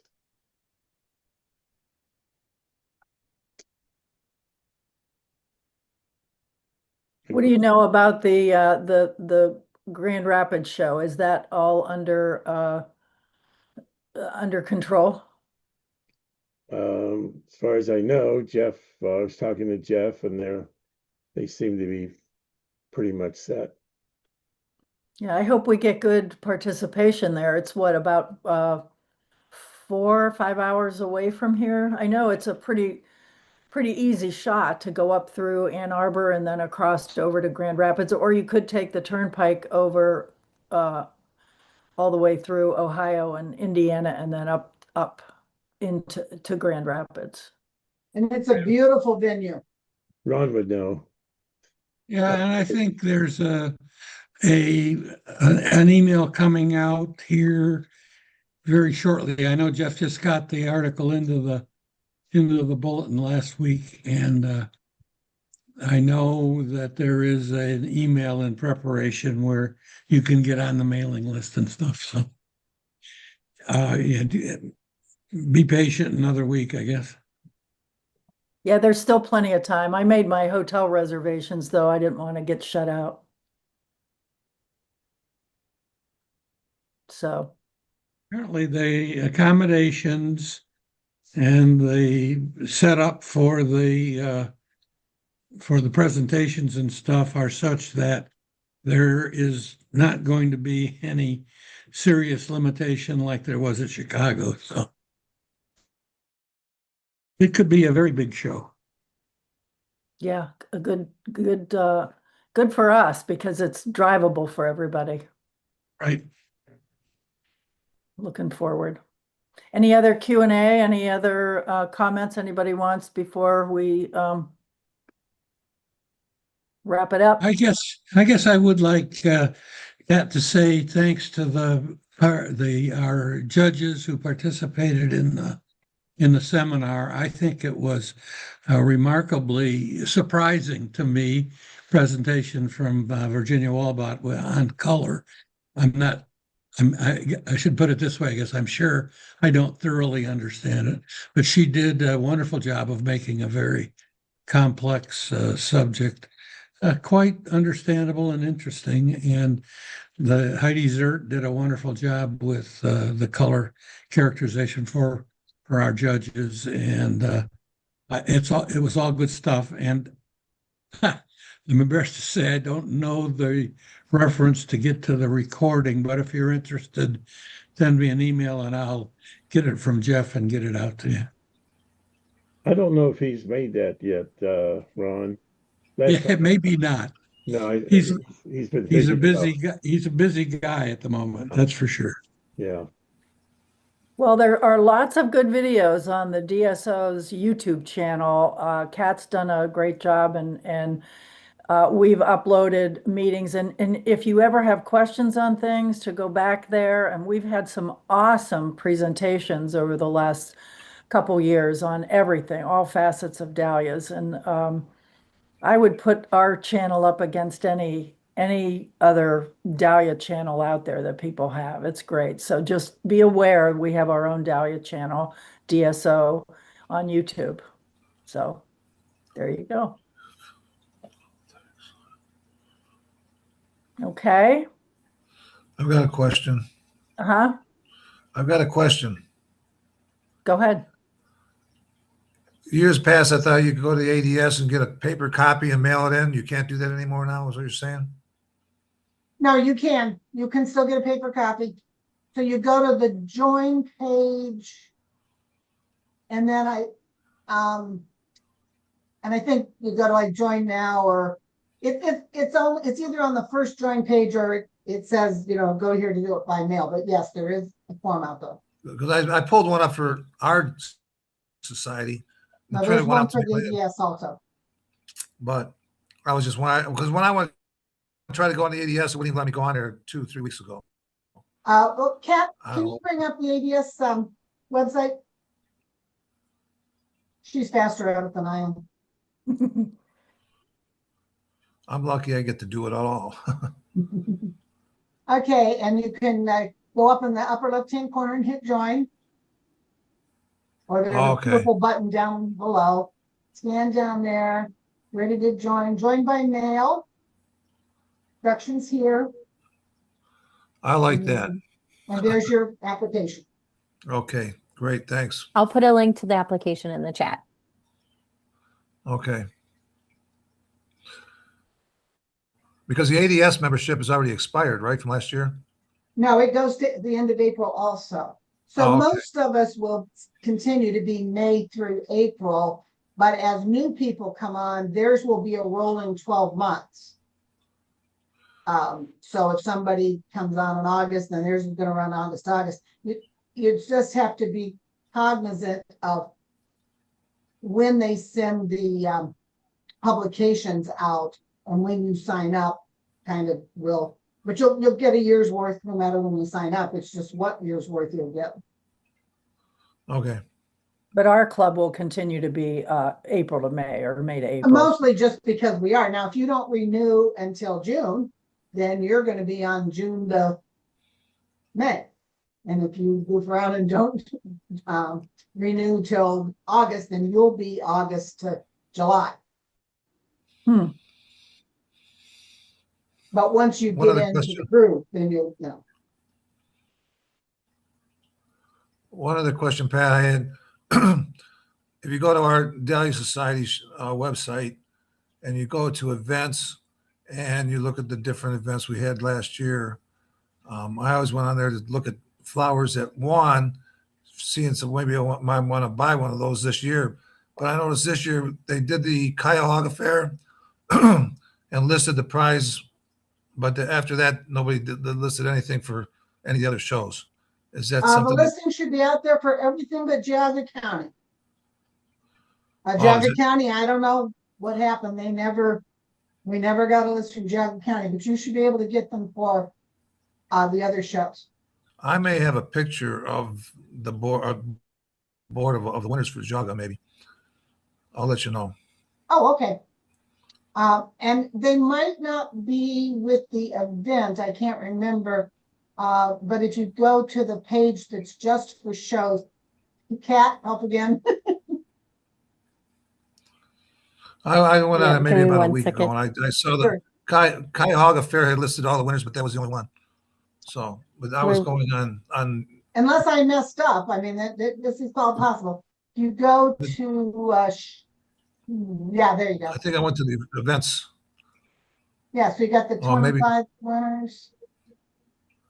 What do you know about the Grand Rapids show? Is that all under control? As far as I know, Jeff, I was talking to Jeff, and they seem to be pretty much set. Yeah, I hope we get good participation there. It's what, about 4 or 5 hours away from here? I know it's a pretty pretty easy shot to go up through Ann Arbor and then across over to Grand Rapids, or you could take the turnpike over all the way through Ohio and Indiana and then up into Grand Rapids. And it's a beautiful venue. Ron would know. Yeah, and I think there's an email coming out here very shortly. I know Jeff just got the article into the bulletin last week, and I know that there is an email in preparation where you can get on the mailing list and stuff. So yeah, be patient another week, I guess. Yeah, there's still plenty of time. I made my hotel reservations, though. I didn't want to get shut out. So Apparently the accommodations and the setup for the presentations and stuff are such that there is not going to be any serious limitation like there was at Chicago. So it could be a very big show. yeah, a good for us because it's drivable for everybody. Right. Looking forward. Any other Q&A? Any other comments anybody wants before we wrap it up? I guess I would like that to say thanks to our judges who participated in the seminar. I think it was a remarkably surprising to me presentation from Virginia Walbot on color. I should put it this way, I guess I'm sure I don't thoroughly understand it, but she did a wonderful job of making a very complex subject quite understandable and interesting. And Heidi Zert did a wonderful job with the color characterization for our judges, and it was all good stuff. And I'm embarrassed to say I don't know the reference to get to the recording, but if you're interested, send me an email and I'll get it from Jeff and get it out to you. I don't know if he's made that yet, Ron. Yeah, maybe not. No, he's been a busy guy. He's a busy guy at the moment. That's for sure. Yeah. Well, there are lots of good videos on the DSO's YouTube channel. Kat's done a great job, and we've uploaded meetings. And if you ever have questions on things, to go back there. And we've had some awesome presentations over the last couple years on everything, all facets of dahlias. And I would put our channel up against any other Dahlia channel out there that people have. It's great. So just be aware we have our own Dahlia channel, DSO, on YouTube. So there you go. Okay. I've got a question. Uh-huh. I've got a question. Go ahead. Years past, I thought you could go to the ADS and get a paper copy and mail it in. You can't do that anymore now, is what you're saying? No, you can. You can still get a paper copy. So you go to the join page, and then I think you go to like join now, or it's either on the first join page or it says, go here to do it by mail. But yes, there is a form out there. Because I pulled one up for our society. No, there's one for the ADS also. But I was just because when I went to try to go on the ADS, it wouldn't even let me go on there 2-3 weeks ago. Well, Kat, can you bring up the ADS website? She's faster at it than I am. I'm lucky I get to do it all. Okay, and you can go up in the upper left-hand corner and hit join. Or there's a purple button down below. Scan down there, ready to join. Join by mail. Instructions here. I like that. And there's your application. Okay, great, thanks. I'll put a link to the application in the chat. Okay. Because the ADS membership is already expired, right, from last year? No, it goes to the end of April also. So most of us will continue to be May through April. But as new people come on, theirs will be a rolling 12 months. So if somebody comes on in August, then theirs is going to run August. You just have to be cognizant of when they send the publications out and when you sign up, kind of will. But you'll get a year's worth no matter when you sign up. It's just what year's worth you'll get. Okay. But our club will continue to be April to May or May to April. Mostly just because we are. Now, if you don't renew until June, then you're going to be on June to May. And if you move around and don't renew till August, then you'll be August to July. But once you One get other into question. the groove, then you'll know. One other question, Pat, I had. If you go to our Dahlia Society website and you go to events and you look at the different events we had last year, I always went on there to look at flowers that won, seeing some maybe might want to buy one of those this year. But I noticed this year they did the Cuyahoga Fair and listed the prize, but after that nobody listed anything for any of the other shows. Is that The something? listing should be out there for everything but Geauga County. is Geauga it? County, I don't know what happened. We never got a list from Geauga County, but you should be able to get them for the other shows. I may have a picture of the board of the winners for Geauga, maybe. I'll let you know. Oh, okay. And they might not be with the event. I can't remember. But if you go to the page that's just for shows, Kat, help again. I went on it maybe give me about a one week ago, second. and I saw Sure. the Cuyahoga Fair had listed all the winners, but that was the only one. So, but I was going on. Unless I messed up. I mean, this is all possible. You go to, yeah, there you go. I think I went to the events. Yeah, so you got the Oh, maybe. 25 winners.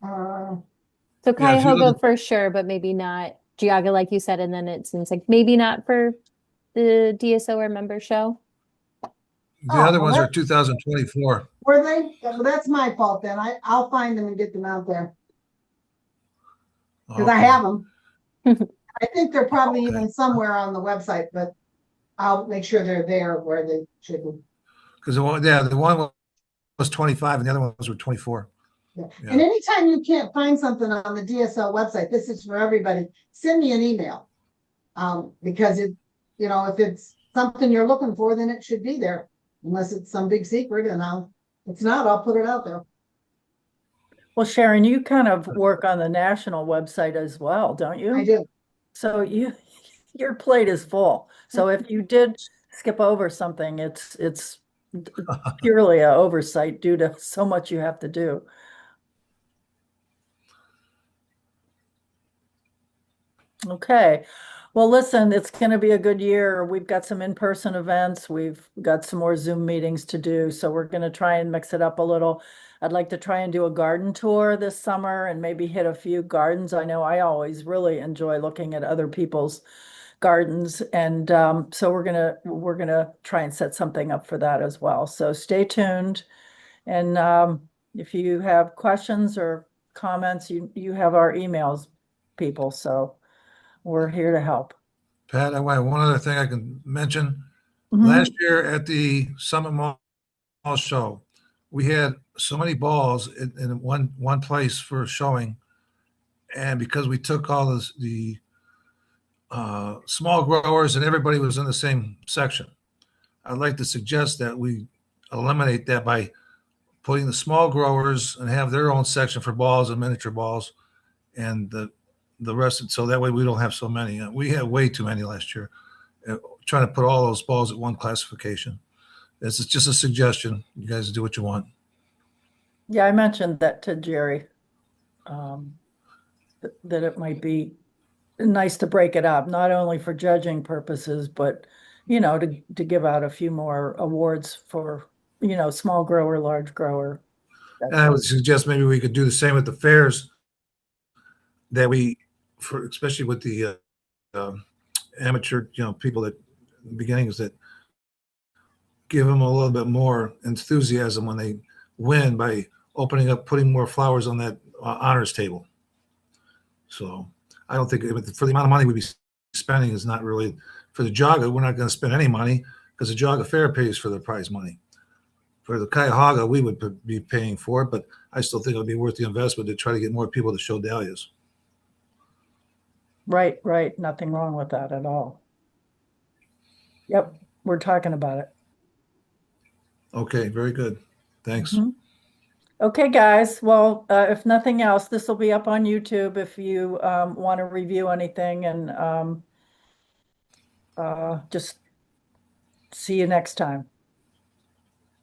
So Yeah, if you Cuyahoga look for sure, but maybe not Geauga, like you said, and then it seems like maybe not for the DSO or member show. The Oh, other well, ones are that- 2024. Were they? Well, that's my fault then. I'll find them and get them out there because I Okay. have them. I think they're probably even somewhere on the website, but I'll make sure they're there where they should be. Because the one was 25 and the other ones were 24. Yeah. Yeah. And anytime you can't find something on the DSL website, this is for everybody, send me an email. Because if it's something you're looking for, then it should be there. Unless it's some big secret and it's not, I'll put it out there. Well, Sharon, you kind of work on the national website as well, don't you? I do. So your plate is full. So if you did skip over something, it's purely an oversight due to so much you have to do. Okay. Well, listen, it's going to be a good year. We've got some in-person events. We've got some more Zoom meetings to do. So we're going to try and mix it up a little. I'd like to try and do a garden tour this summer and maybe hit a few gardens. I know I always really enjoy looking at other people's gardens. And so we're gonna try and set something up for that as well. So stay tuned. And if you have questions or comments, you have our emails, people. So we're here to help. Pat, one other thing I can mention. Mhm. Last year at the Summit Mall show, we had so many balls in one place for showing. And because we took all the small growers and everybody was in the same section, I'd like to suggest that we eliminate that by putting the small growers and have their own section for balls and miniature balls and the rest. So that way we don't have so many. We had way too many last year. Trying to put all those balls at one classification. This is just a suggestion. You guys do what you want. Yeah, I mentioned that to Jerry, that it might be nice to break it up, not only for judging purposes, but, to give out a few more awards for, small grower, large grower. And I would suggest maybe we could do the same at the fairs, that especially with the amateur, people that the beginning, is that give them a little bit more enthusiasm when they win by opening up, putting more flowers on that honors table. So I don't think for the amount of money we'd be spending is not really for the Jaga. We're not going to spend any money because the Jaga Fair pays for the prize money. For the Cuyahoga, we would be paying for it, but I still think it would be worth the investment to try to get more people to show dahlias. Right, right. Nothing wrong with that at all. Yep, we're talking about it. Okay, very good. Thanks. Mhm. Okay, guys. Well, if nothing else, this will be up on YouTube if you want to review anything, and just see you next time.